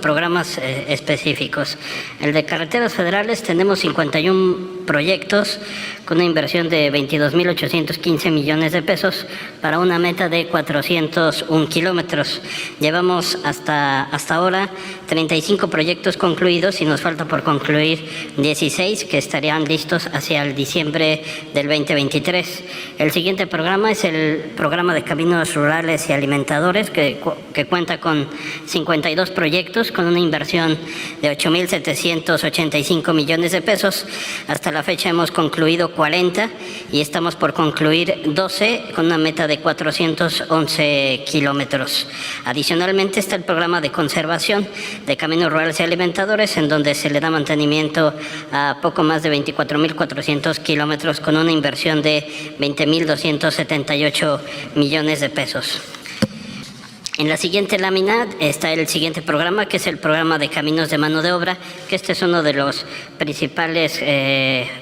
programas específicos. El de carreteras federales tenemos 51 proyectos con una inversión de 22.815 millones de pesos para una meta de 401 kilómetros. Llevamos hasta ahora 35 proyectos concluidos y nos falta por concluir 16 que estarían listos hacia el diciembre del 2023. El siguiente programa es el programa de caminos rurales y alimentadores que cuenta con 52 proyectos con una inversión de 8.785 millones de pesos. Hasta la la fecha hemos concluido 40 y estamos por concluir 12 con una meta de 411 kilómetros. Adicionalmente está el programa de conservación de caminos rurales y alimentadores, en donde se le da mantenimiento a poco más de 24.400 kilómetros con una inversión de 20.278 millones de pesos. En la siguiente lámina está el siguiente programa, que es el programa de caminos de mano de obra, que este es uno de los principales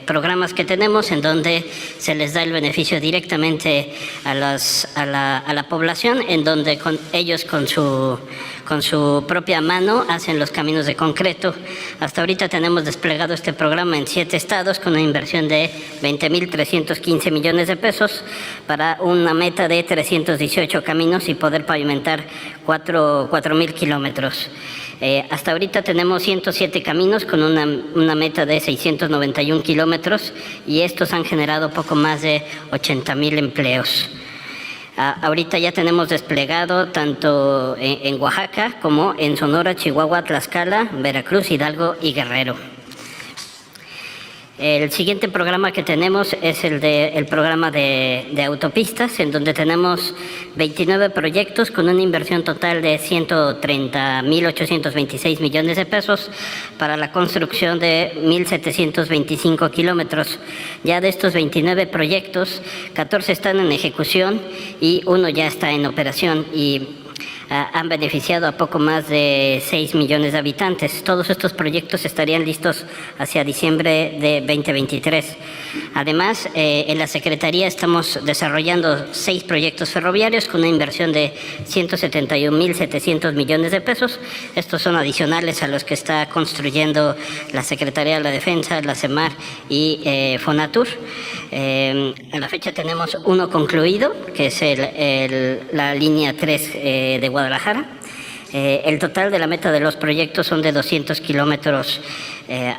programas que tenemos, en donde se les da el beneficio directamente a la población, en donde ellos con su propia mano hacen los caminos de concreto. Hasta ahorita tenemos desplegado este programa en 7 estados con una inversión de 20.315 millones de pesos para una meta de 318 caminos y poder pavimentar 4.000 kilómetros. Hasta ahorita tenemos 107 caminos con una meta de 691 kilómetros y estos han generado poco más de 80.000 empleos. Ahorita ya tenemos desplegado tanto en Oaxaca como en Sonora, Chihuahua, Tlaxcala, Veracruz, Hidalgo y Guerrero. El siguiente programa que tenemos es el programa de autopistas, en donde tenemos 29 proyectos con una inversión total de 130.826 millones de pesos para la construcción de 1.725 kilómetros. Ya de estos 29 proyectos, 14 están en ejecución y uno ya está en operación y han beneficiado a poco más de 6 millones de habitantes. Todos estos proyectos estarían listos hacia diciembre de 2023. Además, en la Secretaría estamos desarrollando 6 proyectos ferroviarios con una inversión de 171.700 millones de pesos. Estos son adicionales a los que está construyendo la Secretaría de la Defensa, la CEMAR y Fonatur. A la fecha tenemos uno concluido, que es la línea 3 de Guadalajara. El total de la meta de los proyectos son de 200 kilómetros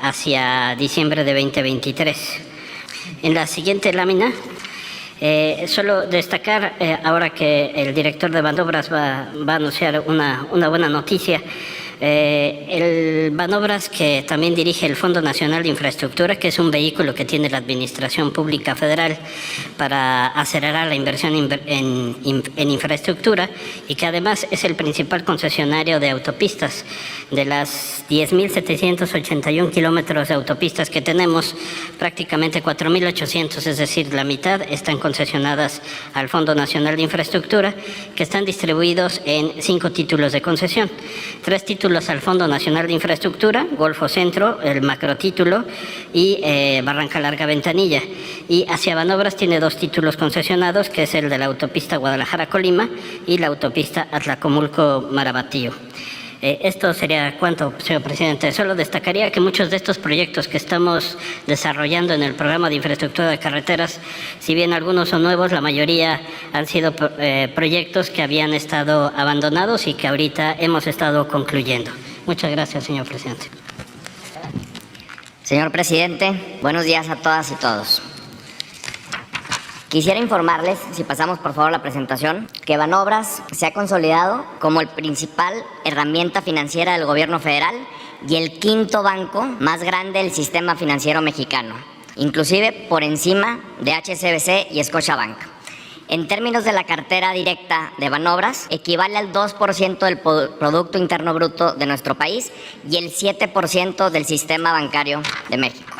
hacia diciembre de 2023. En la siguiente lámina, solo destacar, ahora que el director de Banobras va a anunciar una buena noticia. El Banobras, que también dirige el Fondo Nacional de Infraestructura, que es un vehículo que tiene la Administración Pública Federal para acelerar la inversión en infraestructura, y que además es el principal concesionario de autopistas. De las 10.781 kilómetros de autopistas que tenemos, prácticamente 4.800, es decir, la mitad, están concesionadas al Fondo Nacional de Infraestructura, que están distribuidos en 5 títulos de concesión. 3 títulos al Fondo Nacional de Infraestructura, Golfo Centro, el macrotítulo, y Barranca Larga Ventanilla. Y hacia Banobras tiene 2 títulos concesionados, que es el de la autopista Guadalajara-Colima y la autopista Atlacomulco-Marabatío. Esto sería cuanto, señor presidente. Solo destacaría que muchos de estos proyectos que estamos desarrollando en el programa de infraestructura de carreteras, si bien algunos son nuevos, la mayoría han sido proyectos que habían estado abandonados y que ahorita hemos estado concluyendo. Muchas gracias, señor presidente. Señor presidente, buenos días a todas y todos. Quisiera informarles, si pasamos por favor la presentación, que Banobras se ha consolidado como el principal herramienta financiera del gobierno federal y el 5º banco más grande del sistema financiero mexicano, inclusive por encima de HSBC y Scotiabank. En términos de la cartera directa de Banobras, equivale al 2% del Producto Interno Bruto de nuestro país y el 7% del sistema bancario de México.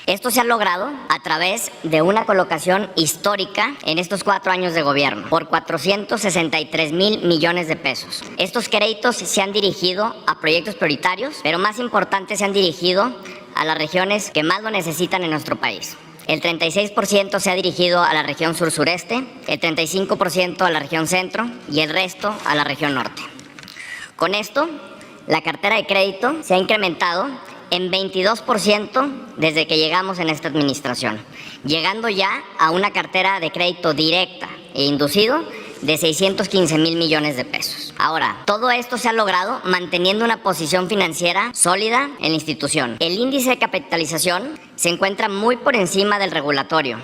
Esto se ha logrado a través de una colocación histórica en estos 4 años de gobierno por 463.000 millones de pesos. Estos créditos se han dirigido a proyectos prioritarios, pero más importante, se han dirigido a las regiones que más lo necesitan en nuestro país. El 36% se ha dirigido a la región sur-sureste, el 35% a la región centro y el resto a la región norte. Con esto, la cartera de crédito se ha incrementado en 22% desde que llegamos en esta administración, llegando ya a una cartera de crédito directa e inducido de 615.000 millones de pesos. Ahora, todo esto se ha logrado manteniendo una posición financiera sólida en la institución. El índice de capitalización se encuentra muy por encima del regulatorio.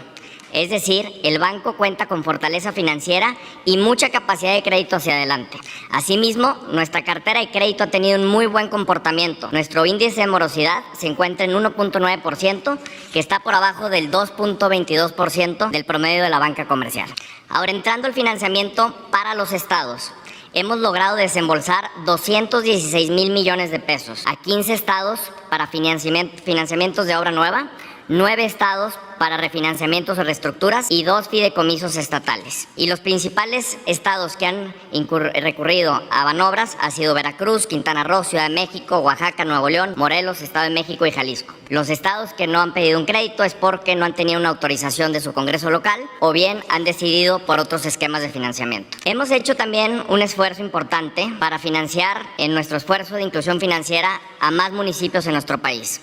Es decir, el banco cuenta con fortaleza financiera y mucha capacidad de crédito hacia adelante. Asimismo, nuestra cartera de crédito ha tenido un muy buen comportamiento. Nuestro índice de morosidad se encuentra en 1.9%, que está por abajo del 2.22% del promedio de la banca comercial. Ahora, entrando al financiamiento para los estados. Hemos logrado desembolsar 216,000 millones de pesos a 15 estados para financiamientos de obra nueva, 9 estados para refinanciamientos o reestructuras y 2 fideicomisos estatales. Y los principales estados que han recurrido a Banobras han sido Veracruz, Quintana Roo, Ciudad de México, Oaxaca, Nuevo León, Morelos, Estado de México y Jalisco. Los estados que no han pedido un crédito es porque no han tenido una autorización de su Congreso local o bien han decidido por otros esquemas de financiamiento. Hemos hecho también un esfuerzo importante para financiar en nuestro esfuerzo de inclusión financiera a más municipios en nuestro país.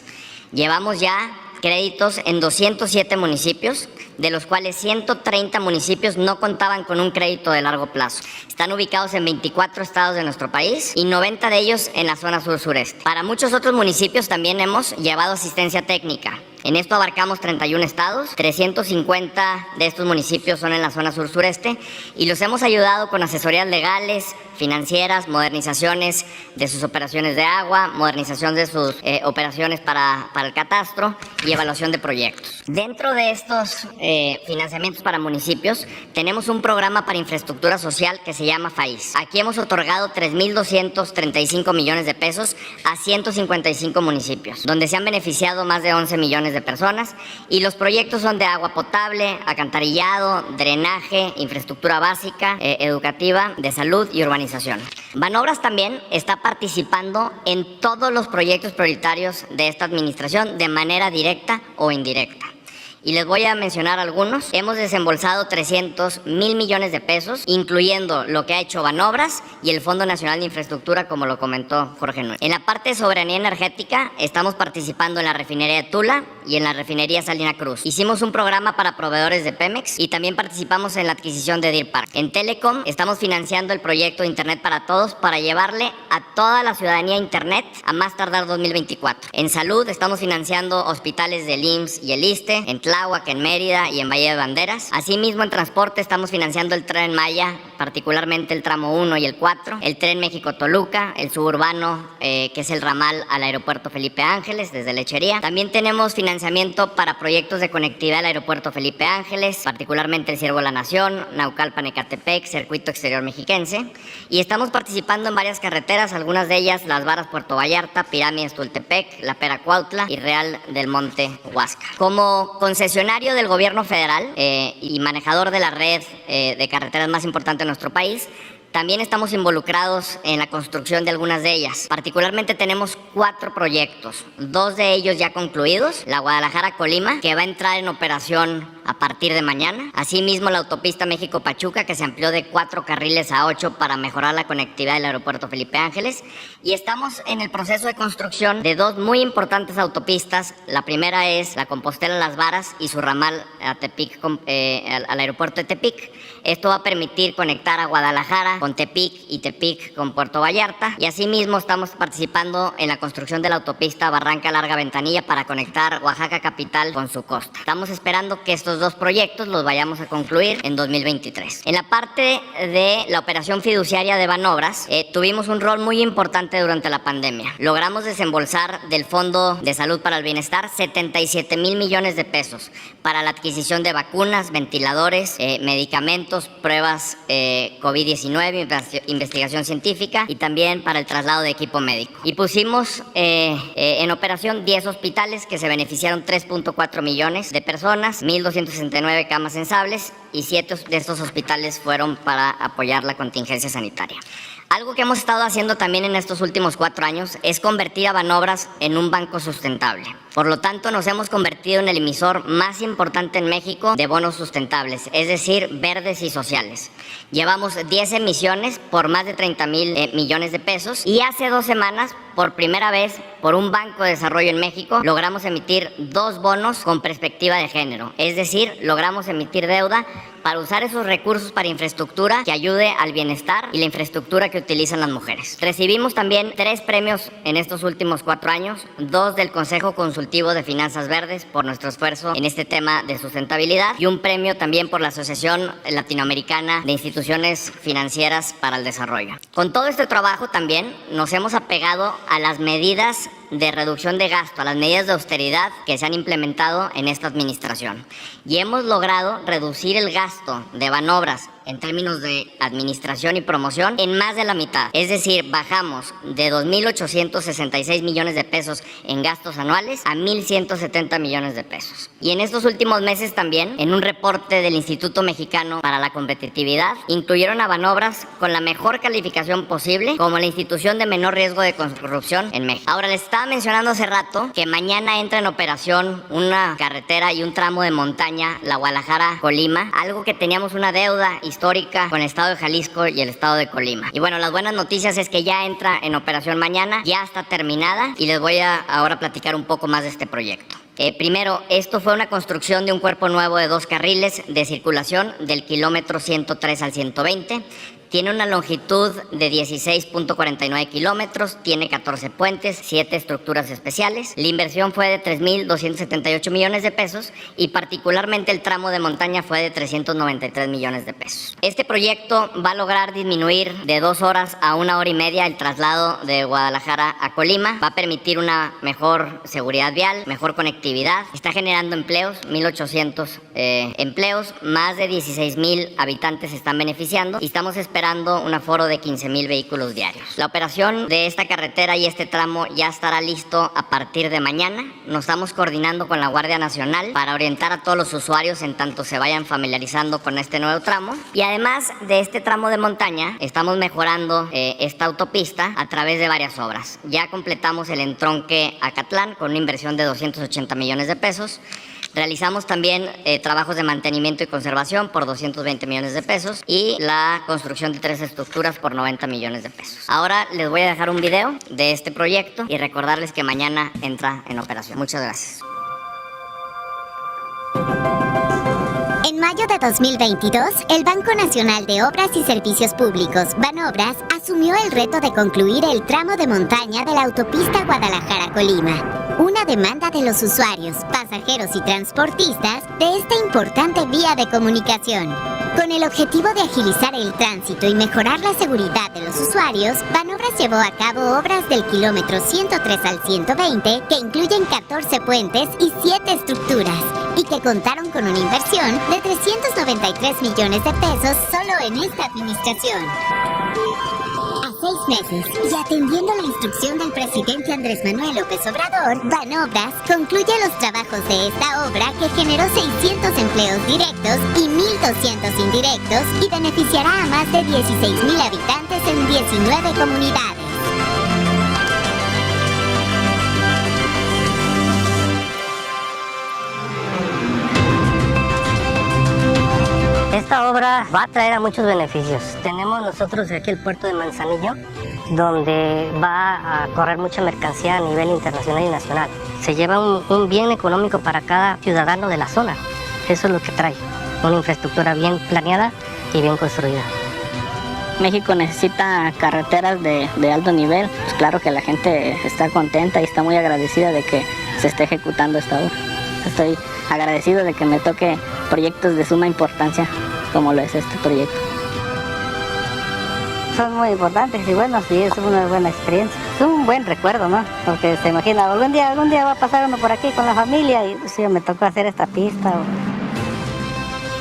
Llevamos ya créditos en 207 municipios, de los cuales 130 municipios no contaban con un crédito de largo plazo. Están ubicados en 24 estados de nuestro país y 90 de ellos en la zona sur-sureste. Para muchos otros municipios también hemos llevado asistencia técnica. En esto abarcamos 31 estados, 350 de estos municipios son en la zona sur-sureste y los hemos ayudado con asesorías legales, financieras, modernizaciones de sus operaciones de agua, modernización de sus operaciones para el catastro y evaluación de proyectos. Dentro de estos financiamientos para municipios, tenemos un programa para infraestructura social que se llama FAIS. Aquí hemos otorgado 3,235 millones de pesos a 155 municipios, donde se han beneficiado más de 11 millones de personas y los proyectos son de agua potable, alcantarillado, drenaje, infraestructura básica, educativa, de salud y urbanización. Banobras también está participando en todos los proyectos prioritarios de esta administración de manera directa o indirecta. Y les voy a mencionar algunos. Hemos desembolsado 300,000 millones de pesos, incluyendo lo que ha hecho Banobras y el Fondo Nacional de Infraestructura, como lo comentó Jorge Núñez. En la parte de soberanía energética, estamos participando en la refinería de Tula y en la refinería Salina Cruz. Hicimos un programa para proveedores de Pemex y también participamos en la adquisición de Deer Park. En Telecom, estamos financiando el proyecto de Internet para Todos para llevarle a toda la ciudadanía Internet a más tardar 2024. En salud, estamos financiando hospitales del IMSS y el ISSSTE, en Tláhuac, en Mérida y en Bahía de Banderas. Asimismo, en transporte estamos financiando el Tren Maya, particularmente el tramo 1 y el 4, el Tren México-Toluca, el suburbano, que es el ramal al aeropuerto Felipe Ángeles, desde Lechería. También tenemos financiamiento para proyectos de conectividad al aeropuerto Felipe Ángeles, particularmente el Ciervo de la Nación, Naucalpan-Ecatepec, Circuito Exterior Mexiquense. Y estamos participando en varias carreteras, algunas de ellas Las Varas Puerto Vallarta, Pirámides Tultepec, La Pera Cuautla y Real del Monte Huasca. Como concesionario del gobierno federal y manejador de la red de carreteras más importante de nuestro país, también estamos involucrados en la construcción de algunas de ellas. Particularmente tenemos 4 proyectos, 2 de ellos ya concluidos, la Guadalajara-Colima, que va a entrar en operación a partir de mañana. Asimismo, la autopista México-Pachuca, que se amplió de 4 carriles a 8 para mejorar la conectividad del aeropuerto Felipe Ángeles. Y estamos en el proceso de construcción de 2 muy importantes autopistas. La primera es la Compostela-Las Varas y su ramal a Tepic, al aeropuerto de Tepic. Esto va a permitir conectar a Guadalajara con Tepic y Tepic con Puerto Vallarta. Y asimismo estamos participando en la construcción de la autopista Barranca Larga Ventanilla para conectar Oaxaca capital con su costa. Estamos esperando que estos 2 proyectos los vayamos a concluir en 2023. En la parte de la operación fiduciaria de Banobras, tuvimos un rol muy importante durante la pandemia. Logramos desembolsar del Fondo de Salud para el Bienestar 77,000 millones de pesos para la adquisición de vacunas, ventiladores, medicamentos, pruebas COVID-19, investigación científica y también para el traslado de equipo médico. Y pusimos en operación 10 hospitales que se beneficiaron 3.4 millones de personas, 1,269 camas sensables y 7 de estos hospitales fueron para apoyar la contingencia sanitaria. Algo que hemos estado haciendo también en estos últimos 4 años es convertir a Banobras en un banco sustentable. Por lo tanto, nos hemos convertido en el emisor más importante en México de bonos sustentables, es decir, verdes y sociales. Llevamos 10 emisiones por más de 30,000 millones de pesos y hace 2 semanas, por primera vez, por un banco de desarrollo en México, logramos emitir 2 bonos con perspectiva de género. Es decir, logramos emitir deuda para usar esos recursos para infraestructura que ayude al bienestar y la infraestructura que utilizan las mujeres. Recibimos también 3 premios en estos últimos 4 años, 2 del Consejo Consultivo de Finanzas Verdes por nuestro esfuerzo en este tema de sustentabilidad y un premio también por la Asociación Latinoamericana de Instituciones Financieras para el Desarrollo. Con todo este trabajo también nos hemos apegado a las medidas de reducción de gasto, a las medidas de austeridad que se han implementado en esta administración. Y hemos logrado reducir el gasto de Banobras en términos de administración y promoción en más de la mitad. Es decir, bajamos de 2.866 millones de pesos en gastos anuales a 1.170 millones de pesos. Y en estos últimos meses también, en un reporte del Instituto Mexicano para la Competitividad, incluyeron a Banobras con la mejor calificación posible como la institución de menor riesgo de corrupción en México. Ahora, les estaba mencionando hace rato que mañana entra en operación una carretera y un tramo de montaña, la Guadalajara-Colima, algo que teníamos una deuda histórica con el estado de Jalisco y el estado de Colima. Y bueno, las buenas noticias es que ya entra en operación mañana, ya está terminada y les voy a ahora platicar un poco más de este proyecto. Primero, esto fue una construcción de un cuerpo nuevo de 2 carriles de circulación del kilómetro 103 al 120. Tiene una longitud de 16.49 kilómetros, tiene 14 puentes, 7 estructuras especiales. La inversión fue de 3.278 millones de pesos y particularmente el tramo de montaña fue de 393 millones de pesos. Este proyecto va a lograr disminuir de 2 horas a 1 hora y media el traslado de Guadalajara a Colima. Va a permitir una mejor seguridad vial, mejor conectividad. Está generando empleos, 1.800 empleos, más de 16,000 habitantes se están beneficiando y estamos esperando un aforo de 15,000 vehículos diarios. La operación de esta carretera y este tramo ya estará listo a partir de mañana. Nos estamos coordinando con la Guardia Nacional para orientar a todos los usuarios en tanto se vayan familiarizando con este nuevo tramo. Y además de este tramo de montaña, estamos mejorando esta autopista a través de varias obras. Ya completamos el entronque Acatlán con una inversión de 280 millones de pesos. Realizamos también trabajos de mantenimiento y conservación por 220 millones de pesos y la construcción de 3 estructuras por 90 millones de pesos. Ahora les voy a dejar un video de este proyecto y recordarles que mañana entra en operación. Muchas gracias. En mayo de 2022, el Banco Nacional de Obras y Servicios Públicos, Banobras, asumió el reto de concluir el tramo de montaña de la autopista Guadalajara-Colima, una demanda de los usuarios, pasajeros y transportistas de esta importante vía de comunicación. Con el objetivo de agilizar el tránsito y mejorar la seguridad de los usuarios, Banobras llevó a cabo obras del kilómetro 103 al 120 que incluyen 14 puentes y 7 estructuras y que contaron con una inversión de 393 millones de pesos solo en esta administración. A 6 meses y atendiendo la instrucción del presidente Andrés Manuel López Obrador, Banobras concluye los trabajos de esta obra que generó 600 empleos directos y 1.200 indirectos y beneficiará a más de 16,000 habitantes en 19 comunidades. Esta obra va a traer a muchos beneficios. Tenemos nosotros aquí el puerto de Manzanillo, donde va a correr mucha mercancía a nivel internacional y nacional. Se lleva un bien económico para cada ciudadano de la zona. Eso es lo que trae, una infraestructura bien planeada y bien construida. México necesita carreteras de alto nivel. Pues claro que la gente está contenta y está muy agradecida de que se esté ejecutando esta obra. Estoy agradecido de que me toque proyectos de suma importancia como lo es este proyecto. Son muy importantes y bueno, sí, es una buena experiencia. Es un buen recuerdo, ¿no? Porque se imagina, algún día va a pasar uno por aquí con la familia y sí, me tocó hacer esta pista.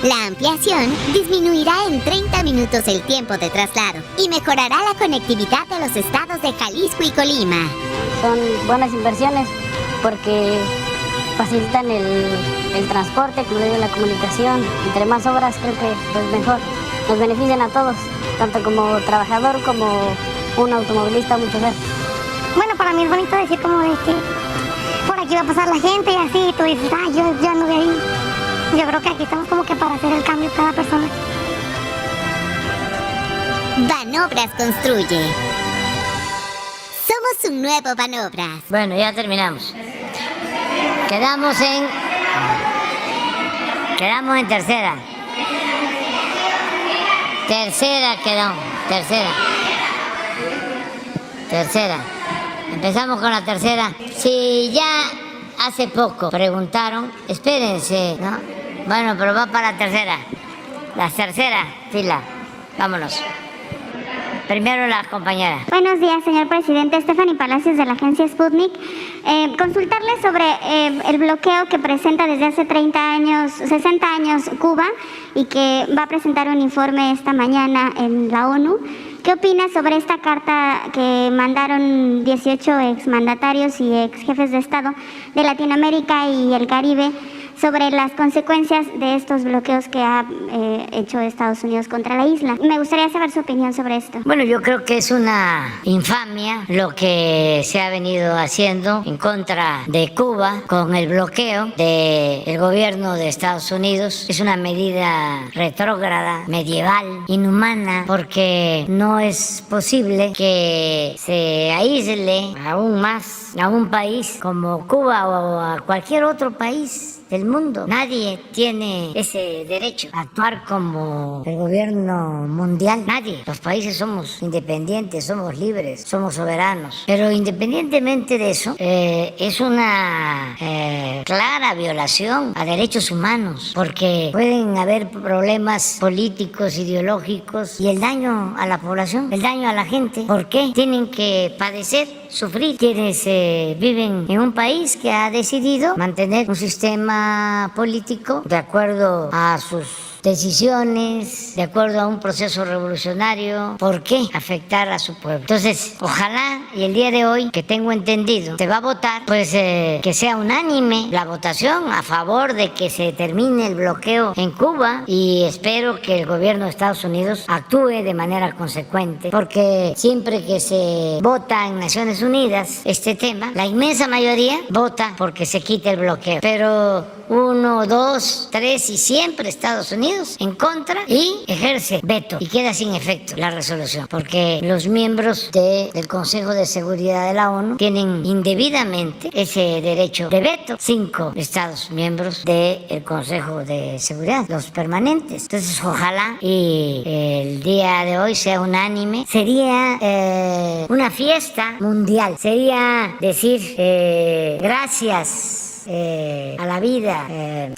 La ampliación disminuirá en 30 minutos el tiempo de traslado y mejorará la conectividad de los estados de Jalisco y Colima. Son buenas inversiones porque facilitan el transporte, como digo, la comunicación. Entre más obras creo que es mejor. Nos benefician a todos, tanto como trabajador como un automovilista muchas veces. Bueno, para mí es bonito decir como de que por aquí va a pasar la gente y así, tú dices, yo ya no de ahí. Yo creo que aquí estamos como que para hacer el cambio cada persona. Banobras construye. Somos un nuevo Banobras. Bueno, ya terminamos. Quedamos en tercera. Tercera quedó, tercera. Empezamos con la tercera. Si ya hace poco preguntaron, espérense, ¿no? Bueno, pero va para la tercera fila. Vámonos. Primero la compañera. Buenos días, señor presidente. Stephanie Palacios, de la agencia Sputnik. Consultarle sobre el bloqueo que presenta desde hace 60 años Cuba y que va a presentar un informe esta mañana en la ONU. ¿Qué opina sobre esta carta que mandaron 18 exmandatarios y ex jefes de Estado de Latinoamérica y el Caribe sobre las consecuencias de estos bloqueos que ha hecho Estados Unidos contra la isla? Me gustaría saber su opinión sobre esto. Bueno, yo creo que es una infamia lo que se ha venido haciendo en contra de Cuba con el bloqueo del gobierno de Estados Unidos. Es una medida retrógrada, medieval, inhumana, porque no es posible que se aísle aún más a un país como Cuba o a cualquier otro país del mundo. Nadie tiene ese derecho a actuar como el gobierno mundial. Nadie. Los países somos independientes, somos libres, somos soberanos. Pero independientemente de eso, es una clara violación a derechos humanos, porque pueden haber problemas políticos, ideológicos y el daño a la población, el daño a la gente. ¿Por qué tienen que padecer, sufrir quienes viven en un país que ha decidido mantener un sistema político de acuerdo a sus decisiones, de acuerdo a un proceso revolucionario? ¿Por qué afectar a su pueblo? Entonces, ojalá y el día de hoy, que tengo entendido, se va a votar, pues que sea unánime la votación a favor de que se termine el bloqueo en Cuba, y espero que el gobierno de Estados Unidos actúe de manera consecuente, porque siempre que se vota en Naciones Unidas este tema, la inmensa mayoría vota porque se quite el bloqueo, pero 1, 2, 3 y siempre Estados Unidos en contra y ejerce veto y queda sin efecto la resolución, porque los miembros del Consejo de Seguridad de la ONU tienen indebidamente ese derecho de veto. 5 Estados miembros del Consejo de Seguridad, los permanentes. Entonces, ojalá y el día de hoy sea unánime. Sería una fiesta mundial, sería decir gracias a la vida.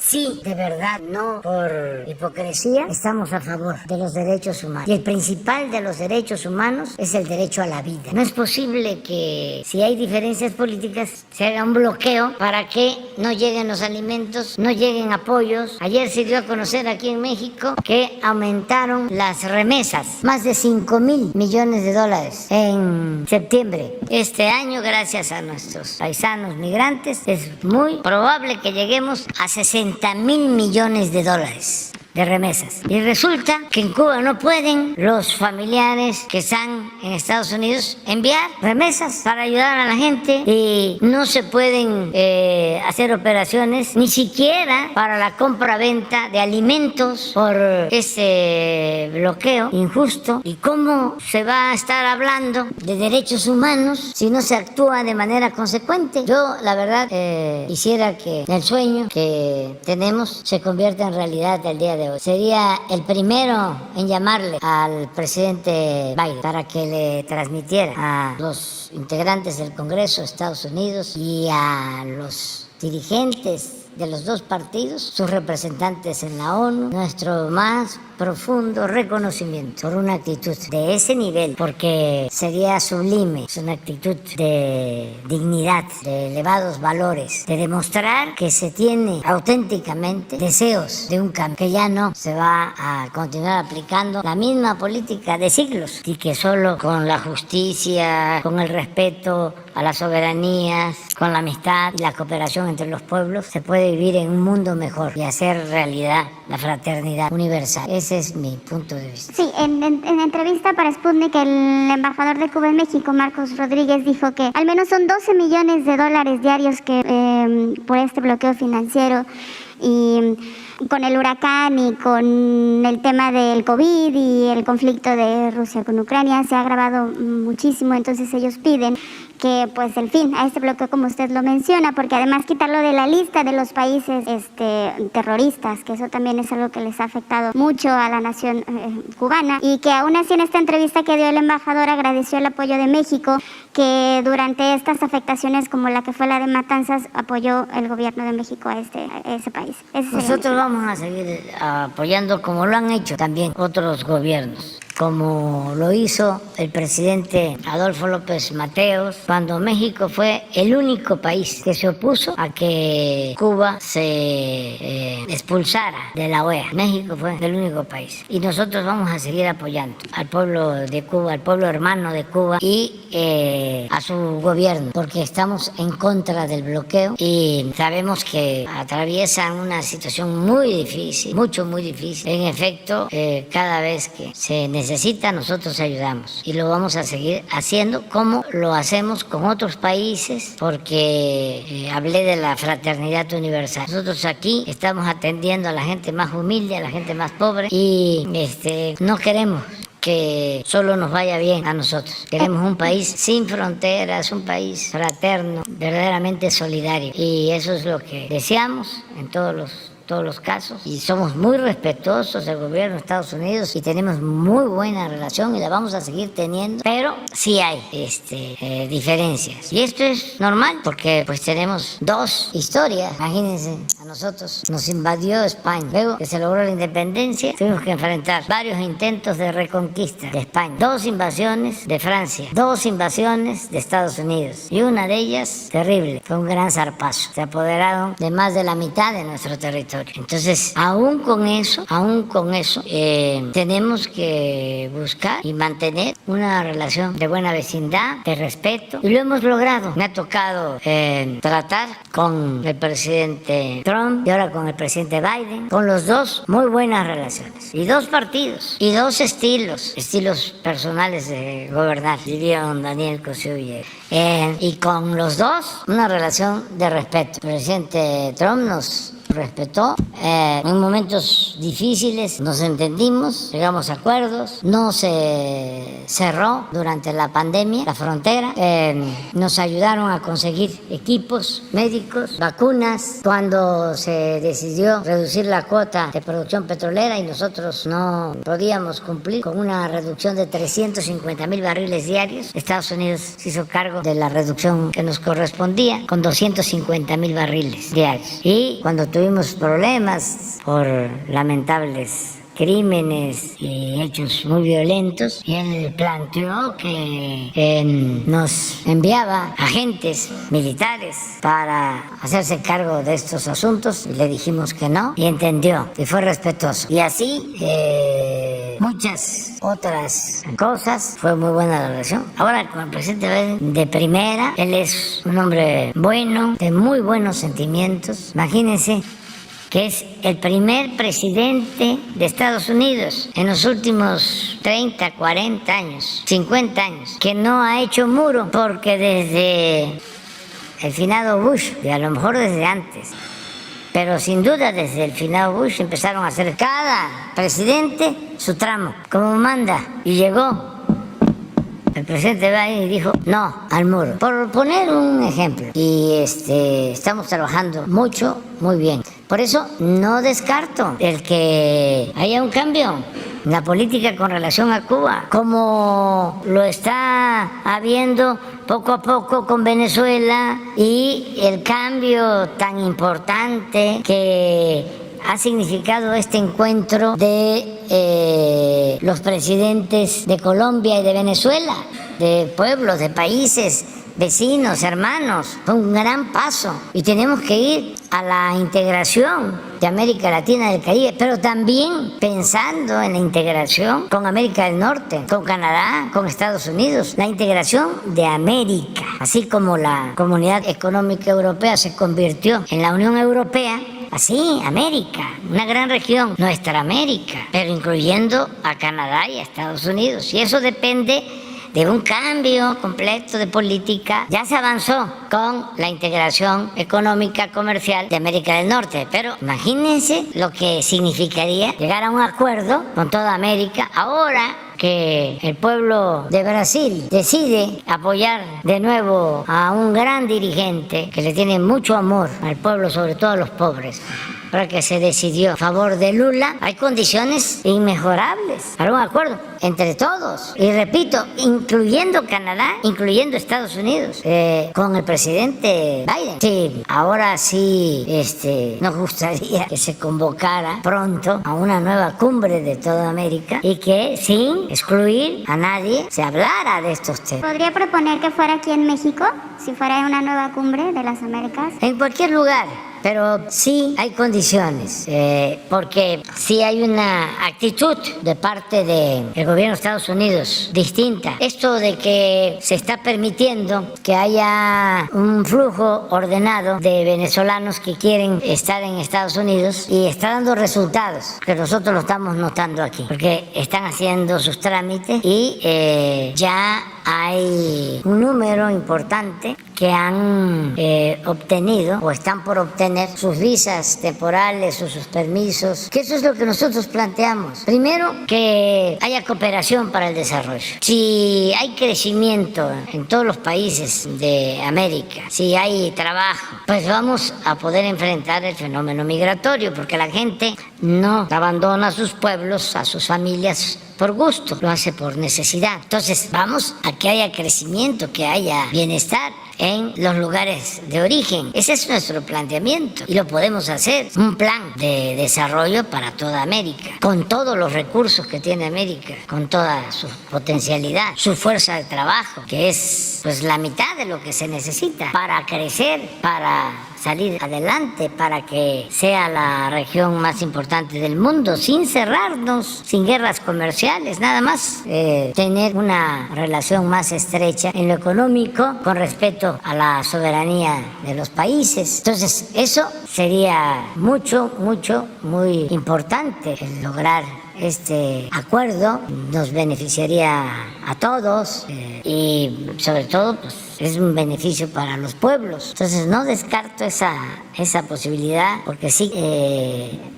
Sí, de verdad, no por hipocresía, estamos a favor de los derechos humanos. Y el principal de los derechos humanos es el derecho a la vida. No es posible que, si hay diferencias políticas, se haga un bloqueo para que no lleguen los alimentos, no lleguen apoyos. Ayer se dio a conocer aquí en México que aumentaron las remesas, más de 5,000 millones de dólares en septiembre. Este año, gracias a nuestros paisanos migrantes, es muy probable que lleguemos a 60,000 millones de dólares de remesas. Y resulta que en Cuba no pueden los familiares que están en Estados Unidos enviar remesas para ayudar a la gente, y no se pueden hacer operaciones ni siquiera para la compra-venta de alimentos por este bloqueo injusto. ¿Y cómo se va a estar hablando de derechos humanos si no se actúa de manera consecuente? Yo, la verdad, quisiera que el sueño que tenemos se convierta en realidad el día de hoy. Sería el primero en llamarle al presidente Biden para que le transmitiera a los integrantes del Congreso de Estados Unidos y a los dirigentes de los dos partidos, sus representantes en la ONU, nuestro más profundo reconocimiento por una actitud de ese nivel, porque sería sublime. Es una actitud de dignidad, de elevados valores, de demostrar que se tiene auténticamente deseos de un cambio, que ya no se va a continuar aplicando la misma política de siglos, y que solo con la justicia, con el respeto a las soberanías, con la amistad y la cooperación entre los pueblos, se puede vivir en un mundo mejor y hacer realidad la fraternidad universal. Ese es mi punto de vista. Sí, en entrevista para Sputnik, el embajador de Cuba en México, Marcos Rodríguez, dijo que al menos son 12 millones de dólares diarios que por este bloqueo financiero, y con el huracán y con el tema del COVID y el conflicto de Rusia con Ucrania se ha agravado muchísimo. Entonces ellos piden que pues el fin a este bloqueo, como usted lo menciona, porque además quitarlo de la lista de los países terroristas, que eso también es algo que les ha afectado mucho a la nación cubana, y que aún así en esta entrevista que dio el embajador agradeció el apoyo de México, que durante estas afectaciones como la que fue la de Matanzas apoyó el gobierno de México a ese país. Nosotros vamos a seguir apoyando como lo han hecho también otros gobiernos, como lo hizo el presidente Adolfo López Mateos, cuando México fue el único país que se opuso a que Cuba se expulsara de la OEA. México fue el único país. Y nosotros vamos a seguir apoyando al pueblo de Cuba, al pueblo hermano de Cuba y a su gobierno, porque estamos en contra del bloqueo y sabemos que atraviesan una situación muy difícil, muy difícil. En efecto, cada vez que se necesita, nosotros ayudamos y lo vamos a seguir haciendo como lo hacemos con otros países, porque hablé de la fraternidad universal. Nosotros aquí estamos atendiendo a la gente más humilde, a la gente más pobre y no queremos que solo nos vaya bien a nosotros. Queremos un país sin fronteras, un país fraterno, verdaderamente solidario. Y eso es lo que deseamos en todos los casos, y somos muy respetuosos del gobierno de Estados Unidos y tenemos muy buena relación y la vamos a seguir teniendo, pero sí hay diferencias, y esto es normal porque pues tenemos dos historias. Imagínense, a nosotros nos invadió España, luego que se logró la independencia tuvimos que enfrentar varios intentos de reconquista de España, 2 invasiones de Francia, 2 invasiones de Estados Unidos, y una de ellas terrible, fue un gran zarpazo, se apoderaron de más de la mitad de nuestro territorio. Entonces, aún con eso, tenemos que buscar y mantener una relación de buena vecindad, de respeto, y lo hemos logrado. Me ha tocado tratar con el presidente Trump y ahora con el presidente Biden, con los dos muy buenas relaciones, y 2 partidos, y 2 estilos personales de gobernar, diría don Daniel Cosío Villegas. Y con los dos, una relación de respeto. El presidente Trump nos respetó, en momentos difíciles nos entendimos, llegamos a acuerdos, no se cerró durante la pandemia la frontera, nos ayudaron a conseguir equipos médicos, vacunas, cuando se decidió reducir la cuota de producción petrolera y nosotros no podíamos cumplir con una reducción de 350,000 barriles diarios. Estados Unidos se hizo cargo de la reducción que nos correspondía con 250,000 barriles diarios, y cuando tuvimos problemas por lamentables crímenes y hechos muy violentos, y él planteó que nos enviaba agentes militares para hacerse cargo de estos asuntos, y le dijimos que no, y entendió y fue respetuoso, y así muchas otras cosas. Fue muy buena la relación. Ahora con el presidente Biden, de primera, él es un hombre bueno, de muy buenos sentimientos. Imagínense que es el primer presidente de Estados Unidos en los últimos 30, 40 años, 50 años, que no ha hecho muro, porque desde el finado Bush, y a lo mejor desde antes, pero sin duda desde el finado Bush empezaron a hacer cada presidente su tramo, como manda, y llegó el presidente Biden y dijo no al muro, por poner un ejemplo. Y estamos trabajando mucho, muy bien. Por eso no descarto el que haya un cambio en la política con relación a Cuba, como lo está habiendo poco a poco con Venezuela, y el cambio tan importante que ha significado este encuentro de los presidentes de Colombia y de Venezuela, de pueblos, de países vecinos, hermanos. Fue un gran paso y tenemos que ir a la integración de América Latina y del Caribe, pero también pensando en la integración con América del Norte, con Canadá, con Estados Unidos, la integración de América, así como la Comunidad Económica Europea se convirtió en la Unión Europea. Así, América, una gran región, nuestra América, pero incluyendo a Canadá y a Estados Unidos. Y eso depende de un cambio completo de política. Ya se avanzó con la integración económica comercial de América del Norte, pero imagínense lo que significaría llegar a un acuerdo con toda América ahora que el pueblo de Brasil decide apoyar de nuevo a un gran dirigente que le tiene mucho amor al pueblo, sobre todo a los pobres, para que se decidió a favor de Lula, hay condiciones inmejorables para un acuerdo entre todos. Y repito, incluyendo Canadá, incluyendo Estados Unidos, con el presidente Biden. Sí, ahora sí nos gustaría que se convocara pronto a una nueva cumbre de toda América y que sin excluir a nadie se hablara de estos temas. ¿Podría proponer que fuera aquí en México, si fuera una nueva cumbre de las Américas? En cualquier lugar. Pero sí hay condiciones, porque sí hay una actitud de parte del gobierno de Estados Unidos distinta. Esto de que se está permitiendo que haya un flujo ordenado de venezolanos que quieren estar en Estados Unidos y está dando resultados, que nosotros lo estamos notando aquí, porque están haciendo sus trámites y ya hay un número importante que han obtenido o están por obtener sus visas temporales o sus permisos, que eso es lo que nosotros planteamos. Primero, que haya cooperación para el desarrollo. Si hay crecimiento en todos los países de América, si hay trabajo, pues vamos a poder enfrentar el fenómeno migratorio, porque la gente no abandona a sus pueblos, a sus familias por gusto, lo hace por necesidad. Entonces vamos a que haya crecimiento, que haya bienestar en los lugares de origen. Ese es nuestro planteamiento y lo podemos hacer. Un plan de desarrollo para toda América, con todos los recursos que tiene América, con toda su potencialidad, su fuerza de trabajo, que es pues la mitad de lo que se necesita para crecer, para salir adelante, para que sea la región más importante del mundo, sin cerrarnos, sin guerras comerciales, nada más tener una relación más estrecha en lo económico con respecto a la soberanía de los países. Entonces, eso sería muy importante, el lograr este acuerdo. Nos beneficiaría a todos y sobre todo pues, es un beneficio para los pueblos. Entonces no descarto esa posibilidad, porque sí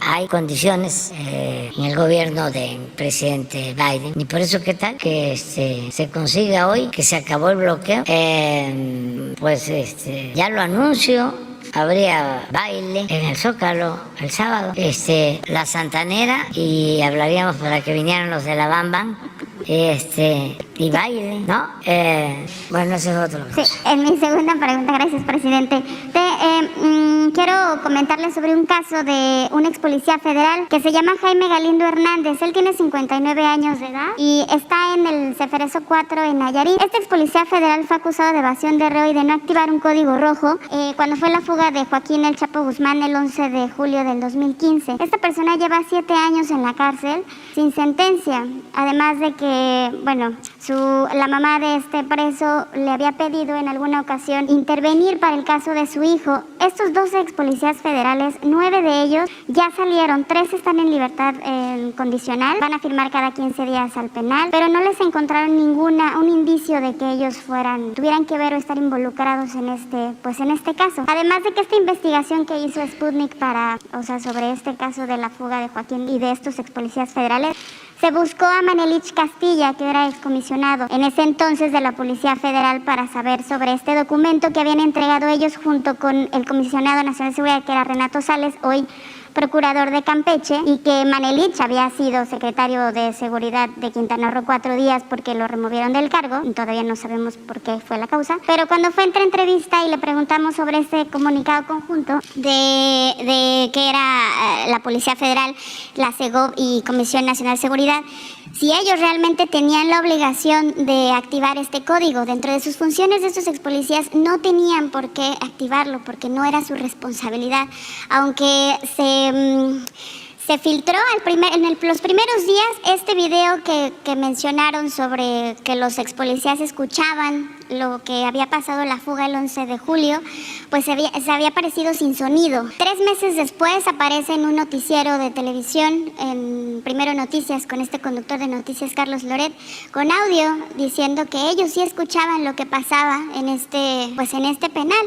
hay condiciones en el gobierno del presidente Biden, y por eso ¿qué tal? Que se consiga hoy, que se acabó el bloqueo, pues ya lo anuncio. Habría baile en el Zócalo el sábado, la Santanera, y hablaríamos para que vinieran los de la Bam Bam, y baile, ¿no? Bueno, eso es otro. Sí, en mi segunda pregunta, gracias, presidente. Quiero comentarle sobre un caso de un ex policía federal que se llama Jaime Galindo Hernández. Él tiene 59 años de edad y está en el Ceferezo 4 en Nayarit. Este ex policía federal fue acusado de evasión de reo y de no activar un código rojo cuando fue la fuga de Joaquín El Chapo Guzmán el 11 de julio del 2015. Esta persona lleva 7 años en la cárcel sin sentencia, además de que, bueno, la mamá de este preso le había pedido en alguna ocasión intervenir para el caso de su hijo. Estos 12 ex policías federales, 9 de ellos ya salieron, 3 están en libertad condicional, van a firmar cada 15 días al penal, pero no les encontraron un indicio de que ellos tuvieran que ver o estar involucrados en este caso. Además de que esta investigación que hizo Sputnik sobre este caso de la fuga de Joaquín y de estos ex policías federales, se buscó a Manelich Castilla, que era excomisionado en ese entonces de la Policía Federal, para saber sobre este documento que habían entregado ellos junto con el comisionado nacional de seguridad, que era Renato Sales, hoy procurador de Campeche, y que Manelich había sido secretario de Seguridad de Quintana Roo 4 días porque lo removieron del cargo. Todavía no sabemos por qué fue la causa, pero cuando fue entre entrevista y le preguntamos sobre ese comunicado conjunto de que era la Policía Federal, la Segov y Comisión Nacional de Seguridad, si ellos realmente tenían la obligación de activar este código. Dentro de sus funciones de estos expolicías no tenían por qué activarlo, porque no era su responsabilidad, aunque se filtró los primeros días este video que mencionaron sobre que los expolicías escuchaban lo que había pasado la fuga el 11 de julio, pues se había aparecido sin sonido. 3 meses después aparece en un noticiero de televisión, en Primero Noticias, con este conductor de noticias, Carlos Loret, con audio diciendo que ellos sí escuchaban lo que pasaba en este penal.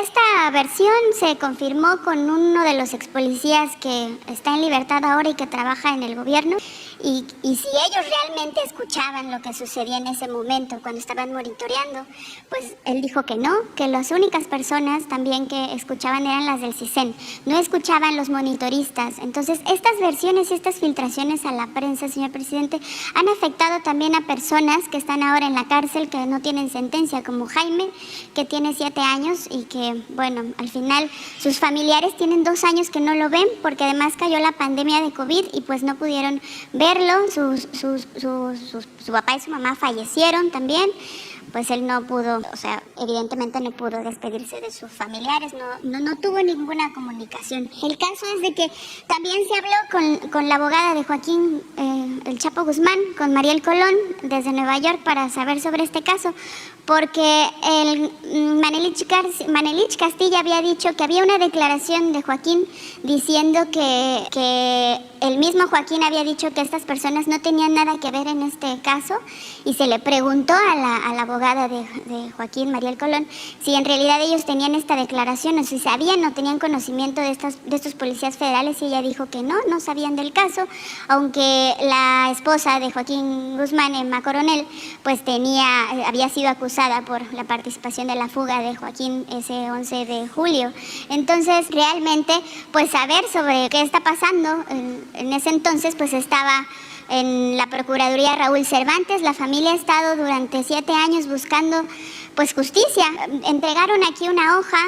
Esta versión se confirmó con uno de los expolicías que está en libertad ahora y que trabaja en el gobierno. Y si ellos realmente escuchaban lo que sucedía en ese momento cuando estaban monitoreando, pues él dijo que no, que las únicas personas también que escuchaban eran las del CISEN, no escuchaban los monitoristas. Entonces, estas versiones y estas filtraciones a la prensa, señor presidente, han afectado también a personas que están ahora en la cárcel, que no tienen sentencia, como Jaime, que tiene 7 años y que, bueno, al final sus familiares tienen 2 años que no lo ven, porque además cayó la pandemia de COVID y pues no pudieron verlo. Su papá y su mamá fallecieron también, pues él no pudo, o sea, evidentemente no pudo despedirse de sus familiares, no tuvo ninguna comunicación. El caso es de que también se habló con la abogada de Joaquín el Chapo Guzmán, con Mariel Colón, desde Nueva York, para saber sobre este caso, porque Manelich Castilla había dicho que había una declaración de Joaquín diciendo que el mismo Joaquín había dicho que estas personas no tenían nada que ver en este caso, y se le preguntó a la abogada de Joaquín, Mariel Colón, si en realidad ellos tenían esta declaración o si sabían o tenían conocimiento de estos policías federales, y ella dijo que no sabían del caso, aunque la esposa de Joaquín Guzmán, Emma Coronel, pues había sido acusada por la participación de la fuga de Joaquín ese 11 de julio. Entonces, realmente, pues saber sobre qué está pasando, en ese entonces, pues estaba en la Procuraduría Raúl Cervantes. La familia ha estado durante 7 años buscando pues justicia. Entregaron aquí una hoja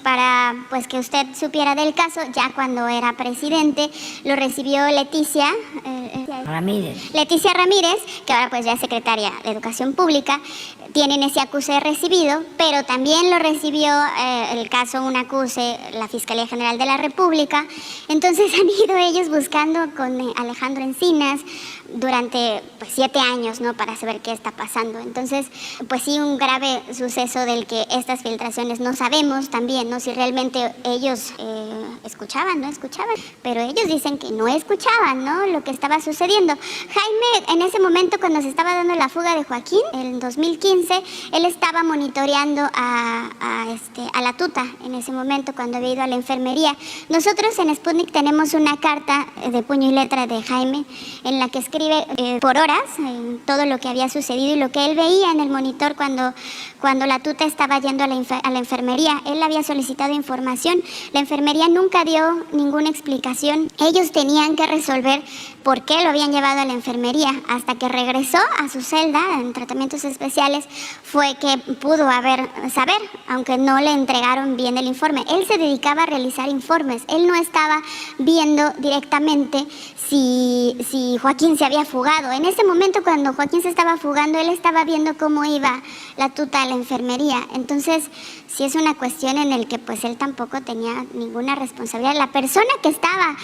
para pues que usted supiera del caso. Ya cuando era presidente lo recibió Leticia Ramírez, que ahora pues ya es secretaria de Educación Pública. Tienen ese acuse recibido, pero también lo recibió el caso, un acuse, la Fiscalía General de la República. Entonces han ido ellos buscando con Alejandro Encinas durante 7 años, ¿no?, para saber qué está pasando. Entonces, pues sí, un grave suceso del que estas filtraciones no sabemos también, ¿no?, si realmente ellos escuchaban, pero ellos dicen que no escuchaban, ¿no?, lo que estaba sucediendo. Jaime, en ese momento, cuando se estaba dando la fuga de Joaquín, en 2015, él estaba monitoreando a la tuta en ese momento, cuando había ido a la enfermería. Nosotros en Sputnik tenemos una carta de puño y letra de Jaime, en la que escribe por horas todo lo que había sucedido y lo que él veía en el monitor cuando la tuta estaba yendo a la enfermería. Él había solicitado información, la enfermería nunca dio ninguna explicación. Ellos tenían que resolver por qué lo habían llevado a la enfermería. Hasta que regresó a su celda en tratamientos especiales fue que pudo saber, aunque no le entregaron bien el informe. Él se dedicaba a realizar informes, él no estaba viendo directamente si Joaquín se había fugado. En ese momento, cuando Joaquín se estaba fugando, él estaba viendo cómo iba la tuta a la enfermería. Entonces, sí es una cuestión en la que pues él tampoco tenía ninguna responsabilidad. La persona que estaba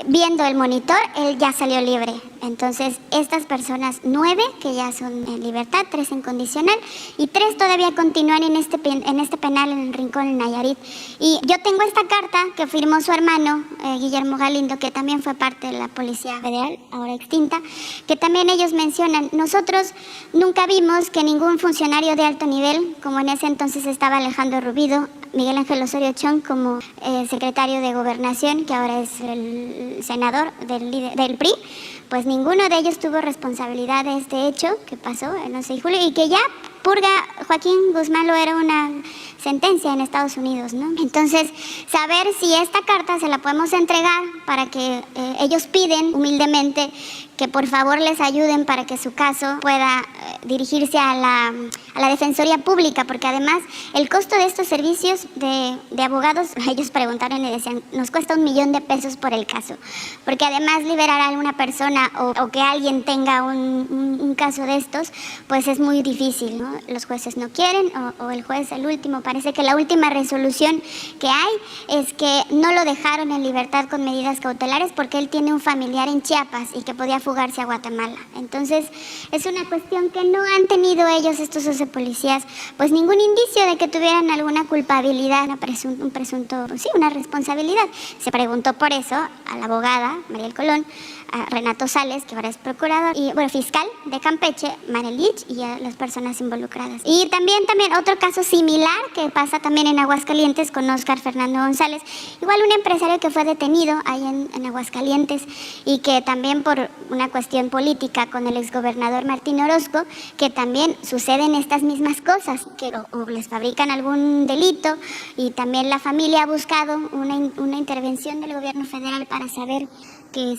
viendo el monitor, él ya salió libre. Entonces, estas personas 9 que ya son en libertad, 3 en condicional y 3 todavía continúan en este penal en el Rincón, en Nayarit. Y yo tengo esta carta que firmó su hermano, Guillermo Galindo, que también fue parte de la Policía Federal, ahora extinta, que también ellos mencionan: nosotros nunca vimos que ningún funcionario de alto nivel, como en ese entonces estaba Alejandro Rubido, Miguel Ángel Osorio Chong como secretario de Gobernación, que ahora es el senador del PRI, pues ninguno de ellos tuvo responsabilidad de este hecho que pasó el 11 de julio y que ya purga Joaquín Guzmán lo era una sentencia en Estados Unidos, ¿no? Entonces, saber si esta carta se la podemos entregar para que ellos piden humildemente que por favor les ayuden para que su caso pueda dirigirse a la Defensoría Pública, porque además el costo de estos servicios de abogados, ellos preguntaron y decían, nos cuesta $1 millón por el caso, porque además liberar a alguna persona o que alguien tenga un caso de estos, pues es muy difícil, ¿no? Los jueces no quieren, o el juez, el último, parece que la última resolución que hay es que no lo dejaron en libertad con medidas cautelares porque él tiene un familiar en Chiapas y que podía fugarse a Guatemala. Entonces, es una cuestión que no han tenido ellos, estos 11 policías, pues ningún indicio de que tuvieran alguna culpabilidad, un presunto, sí, una responsabilidad. Se preguntó por eso a la abogada Mariel Colón, a Renato Sales, que ahora es procurador, y bueno, fiscal de Campeche, Marelich, y a las personas involucradas. Y también otro caso similar que pasa también en Aguascalientes con Óscar Fernando González, igual un empresario que fue detenido ahí en Aguascalientes y que también por una cuestión política con el exgobernador Martín Orozco, que también suceden estas mismas cosas, que o les fabrican algún delito, y también la familia ha buscado una intervención del gobierno federal para saber que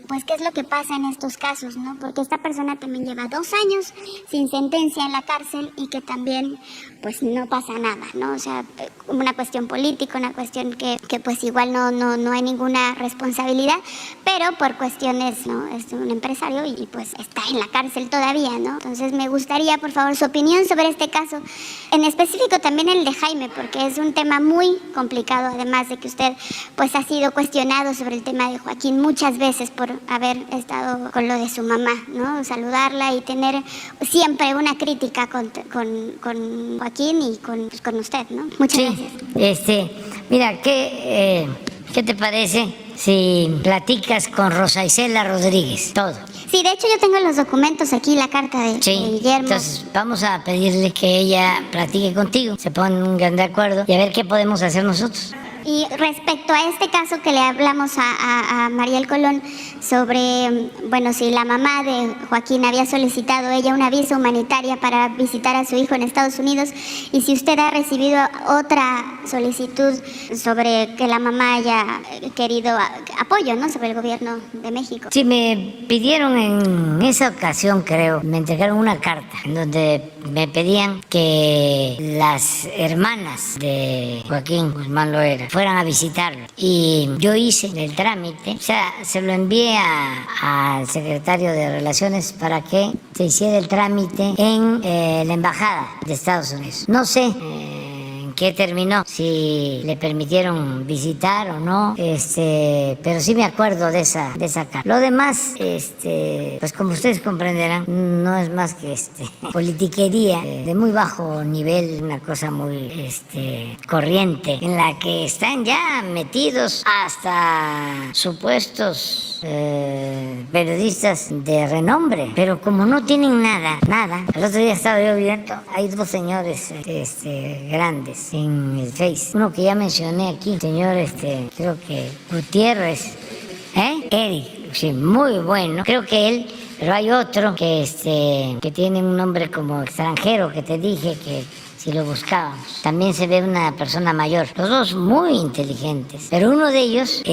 pues qué es lo que pasa en estos casos, ¿no? Porque esta persona también lleva 2 años sin sentencia en la cárcel y que también pues no pasa nada, ¿no? O sea, una cuestión política, una cuestión que pues igual no hay ninguna responsabilidad, pero por cuestiones, ¿no? Es un empresario y pues está en la cárcel todavía, ¿no? Entonces me gustaría, por favor, su opinión sobre este caso, en específico también el de Jaime, porque es un tema muy complicado, además de que usted pues ha sido cuestionado sobre el tema de Joaquín muchas veces por haber estado con lo de su mamá, ¿no? Saludarla y tener siempre una crítica con Joaquín y con usted, ¿no? Muchas gracias. Mira, ¿qué te parece si platicas con Rosa Isela Rodríguez? Todo. Sí, de hecho yo tengo los documentos aquí, la carta de Guillermo. Entonces vamos a pedirle que ella platique contigo, se pongan de acuerdo y a ver qué podemos hacer nosotros. Y respecto a este caso que le hablamos a Mariel Colón sobre, bueno, si la mamá de Joaquín había solicitado ella una visa humanitaria para visitar a su hijo en Estados Unidos, y si usted ha recibido otra solicitud sobre que la mamá haya querido apoyo, ¿no?, sobre el gobierno de México. Sí, me pidieron en esa ocasión, creo, me entregaron una carta en donde me pedían que las hermanas de Joaquín Guzmán Loera fueran a visitarlo, y yo hice el trámite, o sea, se lo envié al secretario de Relaciones para que se hiciera el trámite en la embajada de Estados Unidos. No sé en qué terminó, si le permitieron visitar o no, pero sí me acuerdo de esa carta. Lo demás, pues como ustedes comprenderán, no es más que politiquería de muy bajo nivel, una cosa muy corriente, en la que están ya metidos hasta supuestos periodistas de renombre, pero como no tienen nada. El otro día estaba yo viendo, hay 2 señores grandes en el Face, uno que ya mencioné aquí, el señor creo que Gutiérrez, Eric, sí, muy bueno, creo que él. Pero hay otro que tiene un nombre como extranjero, que te dije que si lo buscábamos. También se ve una persona mayor. Los 2 muy inteligentes. Pero uno de ellos,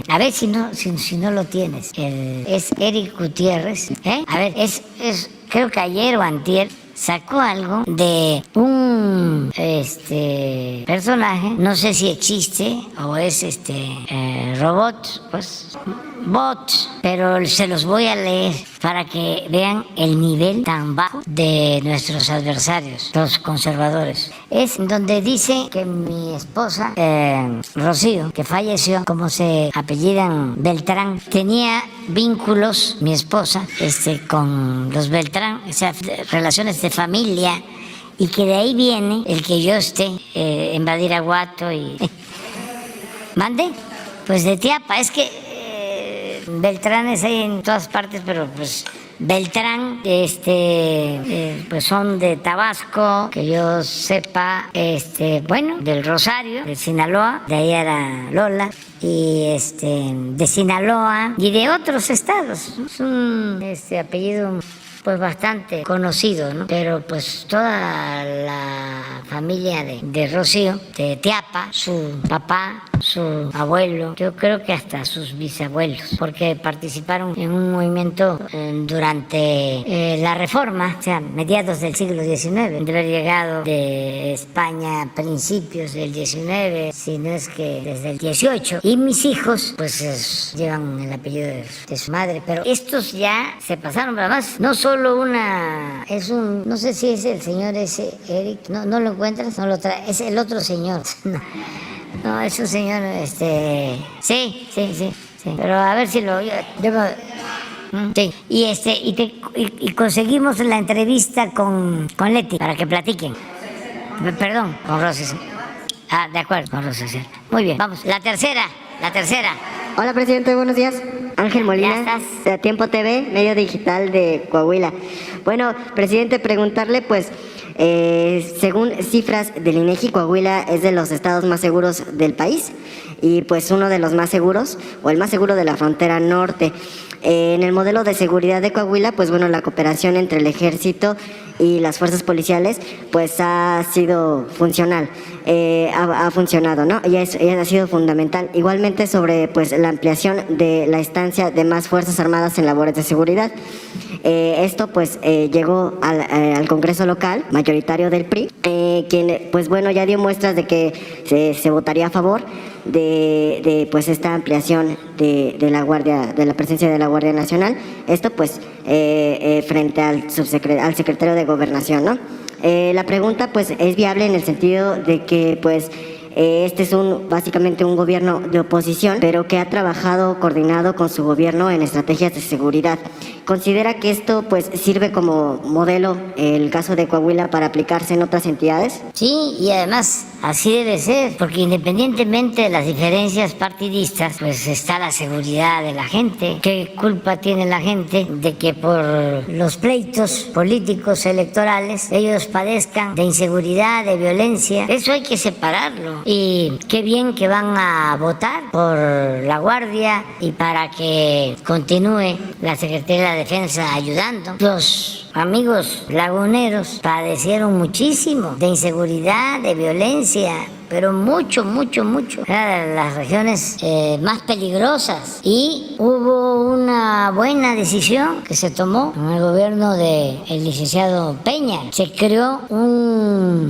a ver si no lo tienes. Es Eric Gutiérrez. A ver, creo que ayer o antier sacó algo de un personaje, no sé si existe o es robot, pues bot, pero se los voy a leer para que vean el nivel tan bajo de nuestros adversarios, los conservadores. Es donde dice que mi esposa, Rocío, que falleció, como se apellidan Beltrán, tenía vínculos, mi esposa, con los Beltrán, o sea, relaciones de familia, y que de ahí viene el que yo esté en Badiraguato y... ¿Mande? Pues de Tiapa, es que Beltrán es ahí en todas partes, pero pues Beltrán, pues son de Tabasco, que yo sepa, bueno, del Rosario, de Sinaloa, de ahí era Lola, y de Sinaloa y de otros estados, ¿no? Es un apellido pues bastante conocido, ¿no? Pero pues toda la familia de Rocío, de Tiapa, su papá, su abuelo, yo creo que hasta sus bisabuelos, porque participaron en un movimiento durante la Reforma, o sea, mediados del siglo XIX, de haber llegado de España a principios del XIX, si no es que desde el XVIII, y mis hijos pues llevan el apellido de su madre, pero estos ya se pasaron, pero además no solo no sé si es el señor ese Eric, no lo encuentras, no lo trae, es el otro señor. No, es un señor, sí, pero a ver si lo... Sí, y conseguimos la entrevista con Leti para que platiquen. Perdón, con Rosas. Ah, de acuerdo, con Rosas. Muy bien, vamos. La tercera. Hola, presidente, buenos días. Ángel Molina, Ya estás. de Tiempo TV, medio digital de Coahuila. Bueno, presidente, preguntarle, pues, según cifras del INEGI, Coahuila es de los estados más seguros del país y pues uno de los más seguros, o el más seguro de la frontera norte. En el modelo de seguridad de Coahuila, pues bueno, la cooperación entre el ejército y las fuerzas policiales, pues ha sido funcional, ha funcionado, ¿no? Y ha sido fundamental. Igualmente sobre, pues, la ampliación de la estancia de más fuerzas armadas en labores de seguridad. Esto, pues, llegó al Congreso local, mayoritario del PRI, quien, pues bueno, ya dio muestras de que se votaría a favor de pues esta ampliación de la presencia de la Guardia Nacional. Esto pues frente al secretario de Gobernación, ¿no? La pregunta pues es viable en el sentido de que pues este es básicamente un gobierno de oposición, pero que ha trabajado coordinado con su gobierno en estrategias de seguridad. ¿Considera que esto pues sirve como modelo el caso de Coahuila para aplicarse en otras entidades? Sí, y además así debe ser, porque independientemente de las diferencias partidistas, pues está la seguridad de la gente. ¿Qué culpa tiene la gente de que por los pleitos políticos electorales ellos padezcan de inseguridad, de violencia? Eso hay que separarlo. Y qué bien que van a votar por la Guardia y para que continúe la Secretaría de la Defensa ayudando. Los amigos laguneros padecieron muchísimo de inseguridad, de violencia, pero mucho. Era de las regiones más peligrosas. Y hubo una buena decisión que se tomó en el gobierno del licenciado Peña. Se creó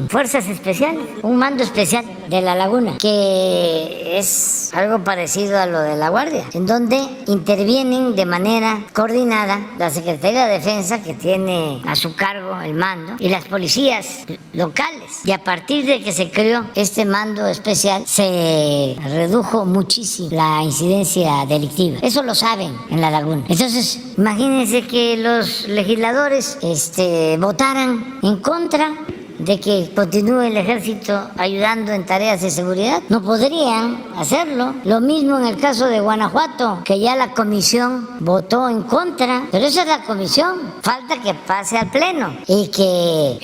fuerzas especiales, un mando especial de la Laguna, que es algo parecido a lo de la Guardia, en donde intervienen de manera coordinada la Secretaría de Defensa, que tiene a su cargo el mando, y las policías locales. Y a partir de que se creó este mando especial, se redujo muchísimo la incidencia delictiva. Eso lo saben en la Laguna. Entonces, imagínense que los legisladores votaran en contra de que continúe el ejército ayudando en tareas de seguridad. No podrían hacerlo. Lo mismo en el caso de Guanajuato, que ya la comisión votó en contra, pero esa es la comisión. Falta que pase al pleno y que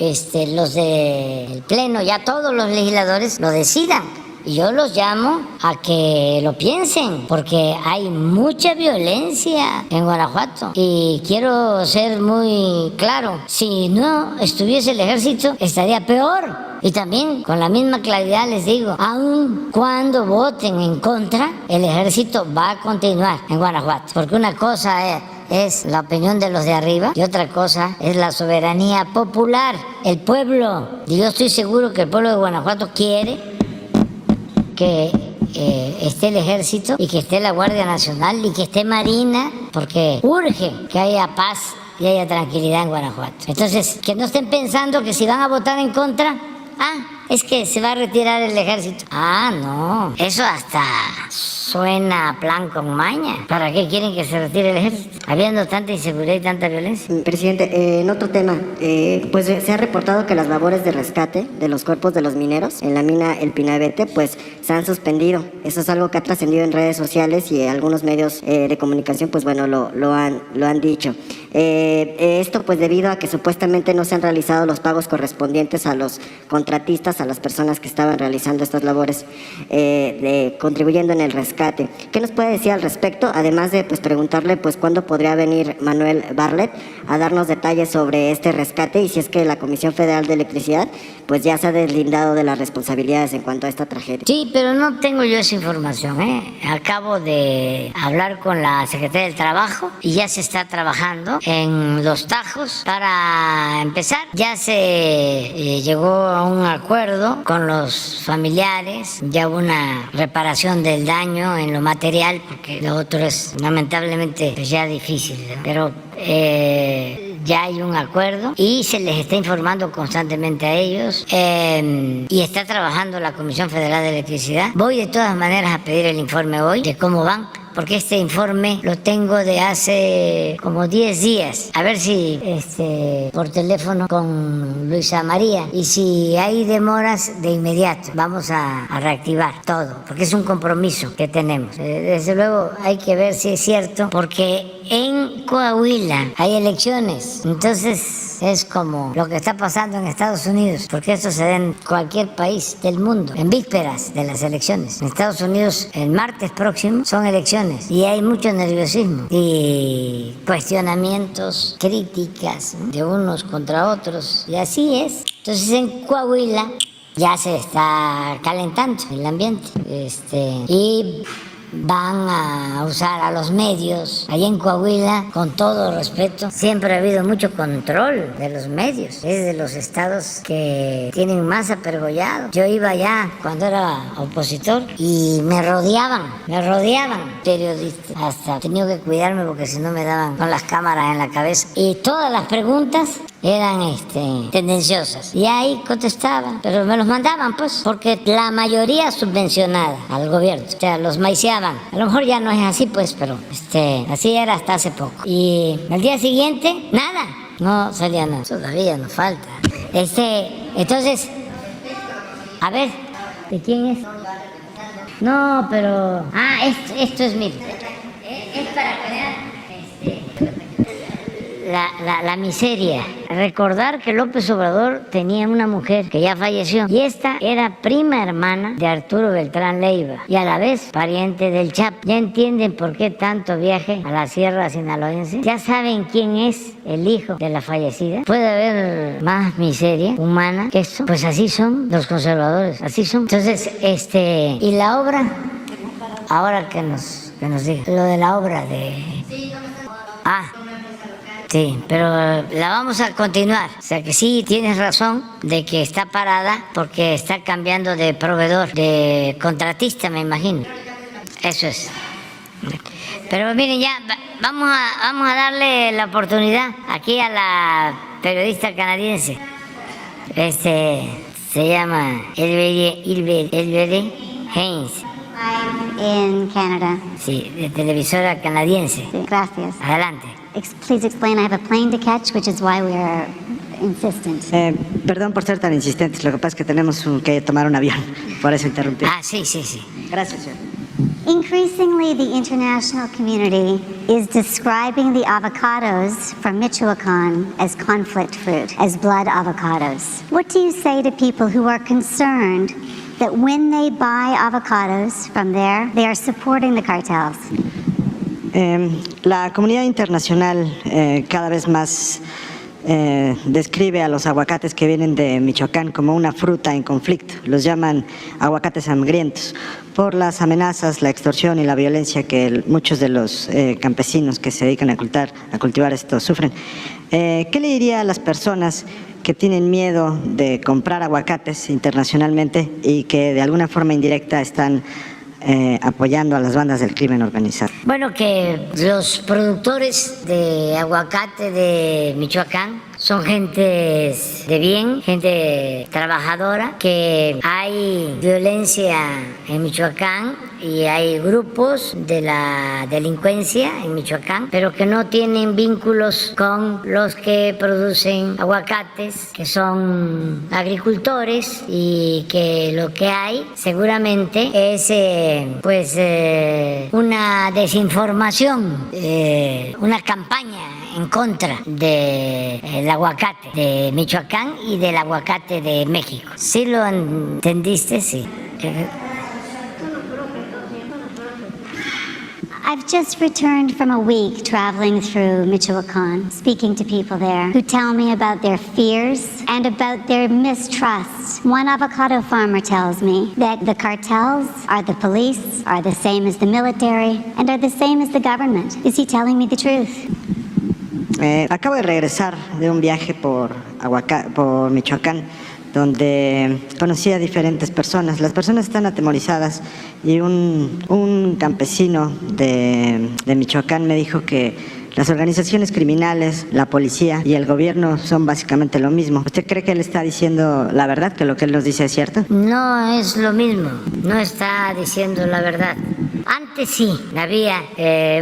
los del pleno, ya todos los legisladores lo decidan. Y yo los llamo a que lo piensen, porque hay mucha violencia en Guanajuato. Y quiero ser muy claro, si no estuviese el ejército, estaría peor. Y también, con la misma claridad les digo, aun cuando voten en contra, el ejército va a continuar en Guanajuato. Porque una cosa es la opinión de los de arriba y otra cosa es la soberanía popular, el pueblo. Y yo estoy seguro que el pueblo de Guanajuato quiere que esté el ejército y que esté la Guardia Nacional y que esté Marina, porque urge que haya paz y haya tranquilidad en Guanajuato. Entonces, que no estén pensando que si van a votar en contra, es que se va a retirar el ejército. No, eso hasta suena a plan con maña. ¿Para qué quieren que se retire el ejército, habiendo tanta inseguridad y tanta violencia? Presidente, en otro tema, pues se ha reportado que las labores de rescate de los cuerpos de los mineros en la mina El Pinabete, pues se han suspendido. Eso es algo que ha trascendido en redes sociales y algunos medios de comunicación, pues bueno, lo han dicho. Esto pues debido a que supuestamente no se han realizado los pagos correspondientes a los contratistas, a las personas que estaban realizando estas labores, contribuyendo en el rescate. ¿Qué nos puede decir al respecto? Además de pues preguntarle pues cuándo podría venir Manuel Bartlett a darnos detalles sobre este rescate y si es que la Comisión Federal de Electricidad pues ya se ha deslindado de las responsabilidades en cuanto a esta tragedia. Sí, pero no tengo yo esa información. Acabo de hablar con la Secretaría del Trabajo y ya se está trabajando en Los Tajos para empezar. Ya se llegó a un acuerdo con los familiares, ya hubo una reparación del daño en lo material, porque lo otro es lamentablemente pues, ya difícil, ¿no? Pero ya hay un acuerdo y se les está informando constantemente a ellos y está trabajando la Comisión Federal de Electricidad. Voy de todas maneras a pedir el informe hoy de cómo van, porque este informe lo tengo de hace como 10 días. A ver si por teléfono con Luisa María, y si hay demoras, de inmediato vamos a reactivar todo, porque es un compromiso que tenemos. Desde luego hay que ver si es cierto, porque en Coahuila hay elecciones, entonces es como lo que está pasando en Estados Unidos, porque esto se da en cualquier país del mundo, en vísperas de las elecciones. En Estados Unidos el martes próximo son elecciones y hay mucho nerviosismo y cuestionamientos, críticas de unos contra otros, y así es. Entonces en Coahuila ya se está calentando el ambiente, y van a usar a los medios. Allá en Coahuila, con todo respeto, siempre ha habido mucho control de los medios. Es de los estados que tienen más apergollado. Yo iba allá cuando era opositor y me rodeaban periodistas. Hasta he tenido que cuidarme porque si no me daban con las cámaras en la cabeza. Y todas las preguntas eran tendenciosas. Y ahí contestaban, pero me los mandaban pues, porque la mayoría subvencionada al gobierno. O sea, los maiciaban. A lo mejor ya no es así pues, pero así era hasta hace poco. Y al día siguiente, nada. No salía nada. Todavía nos falta. Entonces, a ver, ¿de quién es? No, pero... esto es mi... Es para crear... La miseria. Recordar que López Obrador tenía una mujer que ya falleció, y esta era prima hermana de Arturo Beltrán Leiva y a la vez pariente del Chapo. ¿Ya entienden por qué tanto viaje a la sierra sinaloense? ¿Ya saben quién es el hijo de la fallecida? ¿Puede haber más miseria humana que esto? Pues así son los conservadores, así son. Entonces, y la obra, ahora que nos diga lo de la obra de... Sí, pero la vamos a continuar. O sea que sí, tienes razón de que está parada porque está cambiando de proveedor, de contratista, me imagino. Eso es. Pero miren, ya vamos a darle la oportunidad aquí a la periodista canadiense. Se llama Elvery Haynes. I'm in Canada. Sí, de televisora canadiense. Sí, gracias. Adelante. Please explain. I have a plane to catch, which is why we are insistent. Perdón por ser tan insistentes, lo que pasa es que tenemos que tomar un avión, por eso interrumpí. Sí. Gracias, señor. Increasingly, the international community is describing the avocados from Michoacan as conflict fruit, as blood avocados. What do you say to people who are concerned that when they buy avocados from there, they are supporting the cartels? La comunidad internacional cada vez más describe a los aguacates que vienen de Michoacán como una fruta en conflicto. Los llaman aguacates sangrientos por las amenazas, la extorsión y la violencia que muchos de los campesinos que se dedican a cultivar esto sufren. ¿Qué le diría a las personas que tienen miedo de comprar aguacates internacionalmente y que de alguna forma indirecta están apoyando a las bandas del crimen organizado? Bueno, que los productores de aguacate de Michoacán son gente de bien, gente trabajadora, que hay violencia en Michoacán y hay grupos de la delincuencia en Michoacán, pero que no tienen vínculos con los que producen aguacates, que son agricultores, y que lo que hay seguramente es una desinformación, una campaña en contra del aguacate de Michoacán y del aguacate de México. ¿Sí lo entendiste? Sí. I've just returned from a week traveling through Michoacan, speaking to people there who tell me about their fears and about their mistrust. One avocado farmer tells me that the cartels are the police, are the same as the military, and are the same as the government. Is he telling me the truth? Acabo de regresar de un viaje por Michoacán, donde conocí a diferentes personas. Las personas están atemorizadas y un campesino de Michoacán me dijo que las organizaciones criminales, la policía y el gobierno son básicamente lo mismo. ¿Usted cree que él está diciendo la verdad, que lo que él nos dice es cierto? No es lo mismo, no está diciendo la verdad. Antes sí, había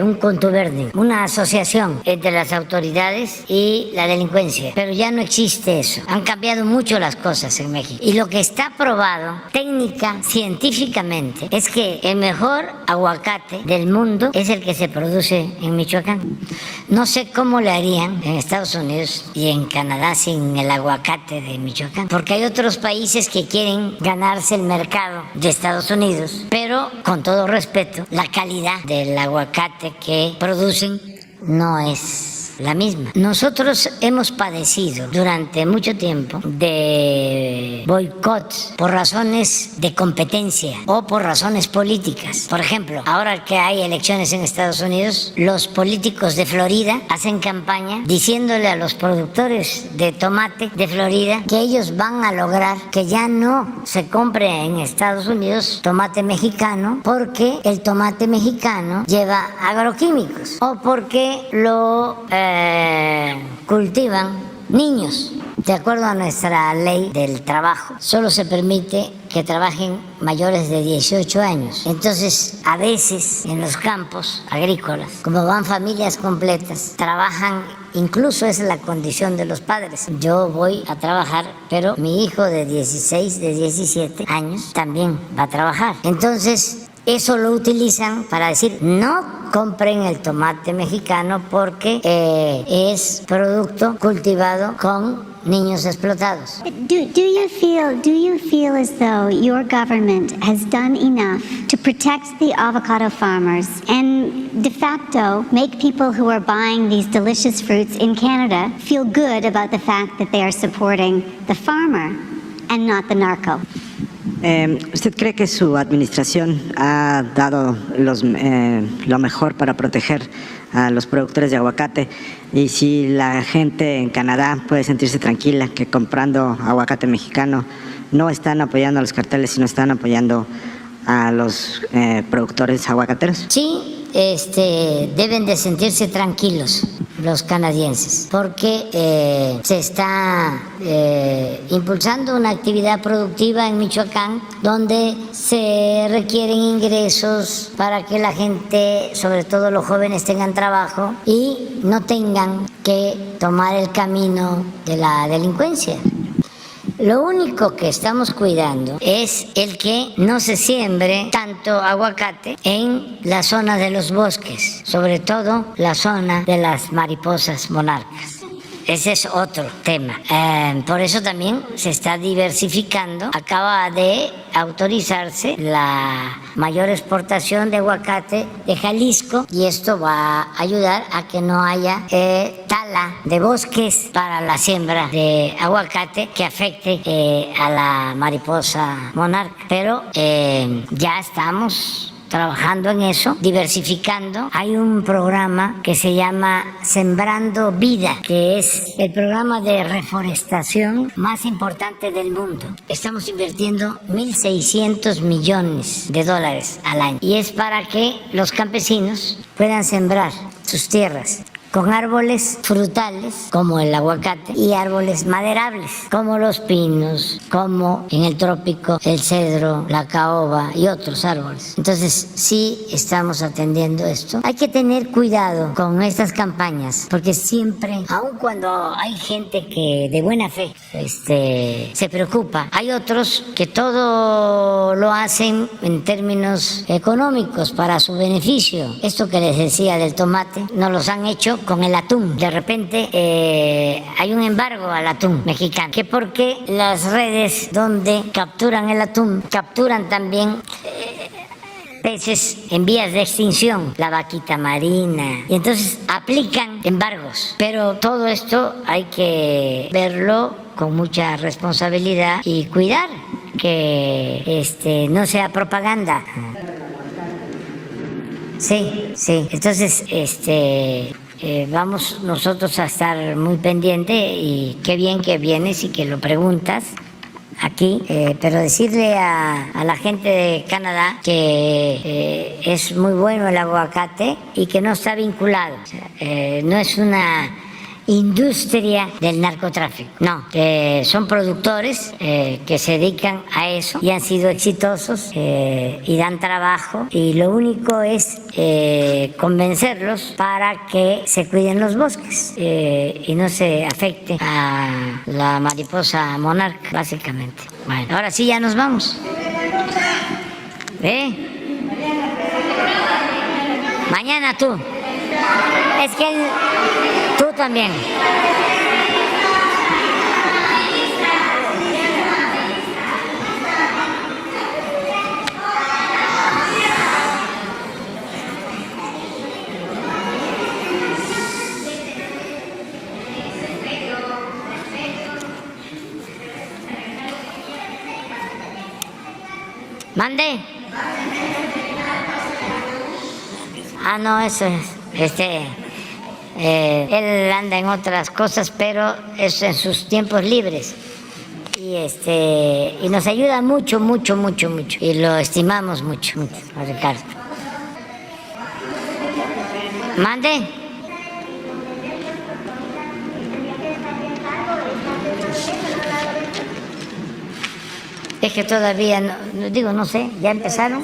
un contubernio, una asociación entre las autoridades y la delincuencia, pero ya no existe eso. Han cambiado mucho las cosas en México. Y lo que está probado técnica, científicamente, es que el mejor aguacate del mundo es el que se produce en Michoacán. No sé cómo le harían en Estados Unidos y en Canadá sin el aguacate de Michoacán, porque hay otros países que quieren ganarse el mercado de Estados Unidos, pero con todo respeto, la calidad del aguacate que producen no es la misma. Nosotros hemos padecido durante mucho tiempo de boicots por razones de competencia o por razones políticas. Por ejemplo, ahora que hay elecciones en Estados Unidos, los políticos de Florida hacen campaña diciéndole a los productores de tomate de Florida que ellos van a lograr que ya no se compre en Estados Unidos tomate mexicano porque el tomate mexicano lleva agroquímicos o porque lo cultivan niños. De acuerdo a nuestra ley del trabajo, solo se permite que trabajen mayores de 18 años. Entonces, a veces en los campos agrícolas, como van familias completas, trabajan, incluso es la condición de los padres. Yo voy a trabajar, pero mi hijo de 16, de 17 años también va a trabajar. Entonces, eso lo utilizan para decir no compren el tomate mexicano porque es producto cultivado con niños explotados. Do you feel as though your government has done enough to protect the avocado farmers and de facto make people who are buying these delicious fruits in Canada feel good about the fact that they are supporting the farmer and not the narco? ¿Usted cree que su administración ha dado lo mejor para proteger a los productores de aguacate? Y si la gente en Canadá puede sentirse tranquila que comprando aguacate mexicano no están apoyando a los carteles, sino están apoyando a los productores aguacateros. Sí, deben de sentirse tranquilos los canadienses, porque se está impulsando una actividad productiva en Michoacán donde se requieren ingresos para que la gente, sobre todo los jóvenes, tengan trabajo y no tengan que tomar el camino de la delincuencia. Lo único que estamos cuidando es el que no se siembre tanto aguacate en la zona de los bosques, sobre todo la zona de las mariposas monarcas. Ese es otro tema. Por eso también se está diversificando. Acaba de autorizarse la mayor exportación de aguacate de Jalisco y esto va a ayudar a que no haya tala de bosques para la siembra de aguacate que afecte a la mariposa monarca. Pero ya estamos trabajando en eso, diversificando. Hay un programa que se llama Sembrando Vida, que es el programa de reforestación más importante del mundo. Estamos invirtiendo $1,600 millones al año y es para que los campesinos puedan sembrar sus tierras con árboles frutales como el aguacate y árboles maderables como los pinos, como en el trópico el cedro, la caoba y otros árboles. Entonces sí estamos atendiendo esto. Hay que tener cuidado con estas campañas porque siempre, aun cuando hay gente que de buena fe se preocupa, hay otros que todo lo hacen en términos económicos para su beneficio. Esto que les decía del tomate, nos los han hecho con el atún. De repente hay un embargo al atún mexicano, que porque las redes donde capturan el atún capturan también peces en vías de extinción, la vaquita marina, y entonces aplican embargos. Pero todo esto hay que verlo con mucha responsabilidad y cuidar que no sea propaganda. Sí. Entonces, vamos nosotros a estar muy pendientes y qué bien que vienes y que lo preguntas aquí, pero decirle a la gente de Canadá que es muy bueno el aguacate y que no está vinculado. No es una industria del narcotráfico. No, son productores que se dedican a eso y han sido exitosos y dan trabajo, y lo único es convencerlos para que se cuiden los bosques y no se afecte a la mariposa monarca, básicamente. Bueno, ahora sí ya nos vamos. Mañana tú. Es que tú también. Mande. Ah, no, eso es. Él anda en otras cosas, pero es en sus tiempos libres. Y nos ayuda mucho. Y lo estimamos mucho, a Ricardo. Mande. Es que todavía no sé, ¿ya empezaron?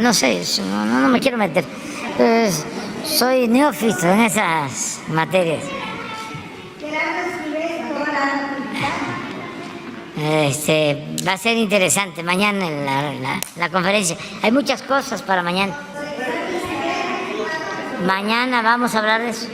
No sé, no me quiero meter. Soy neófito en esas materias. Va a ser interesante mañana la conferencia. Hay muchas cosas para mañana. Mañana vamos a hablar de eso.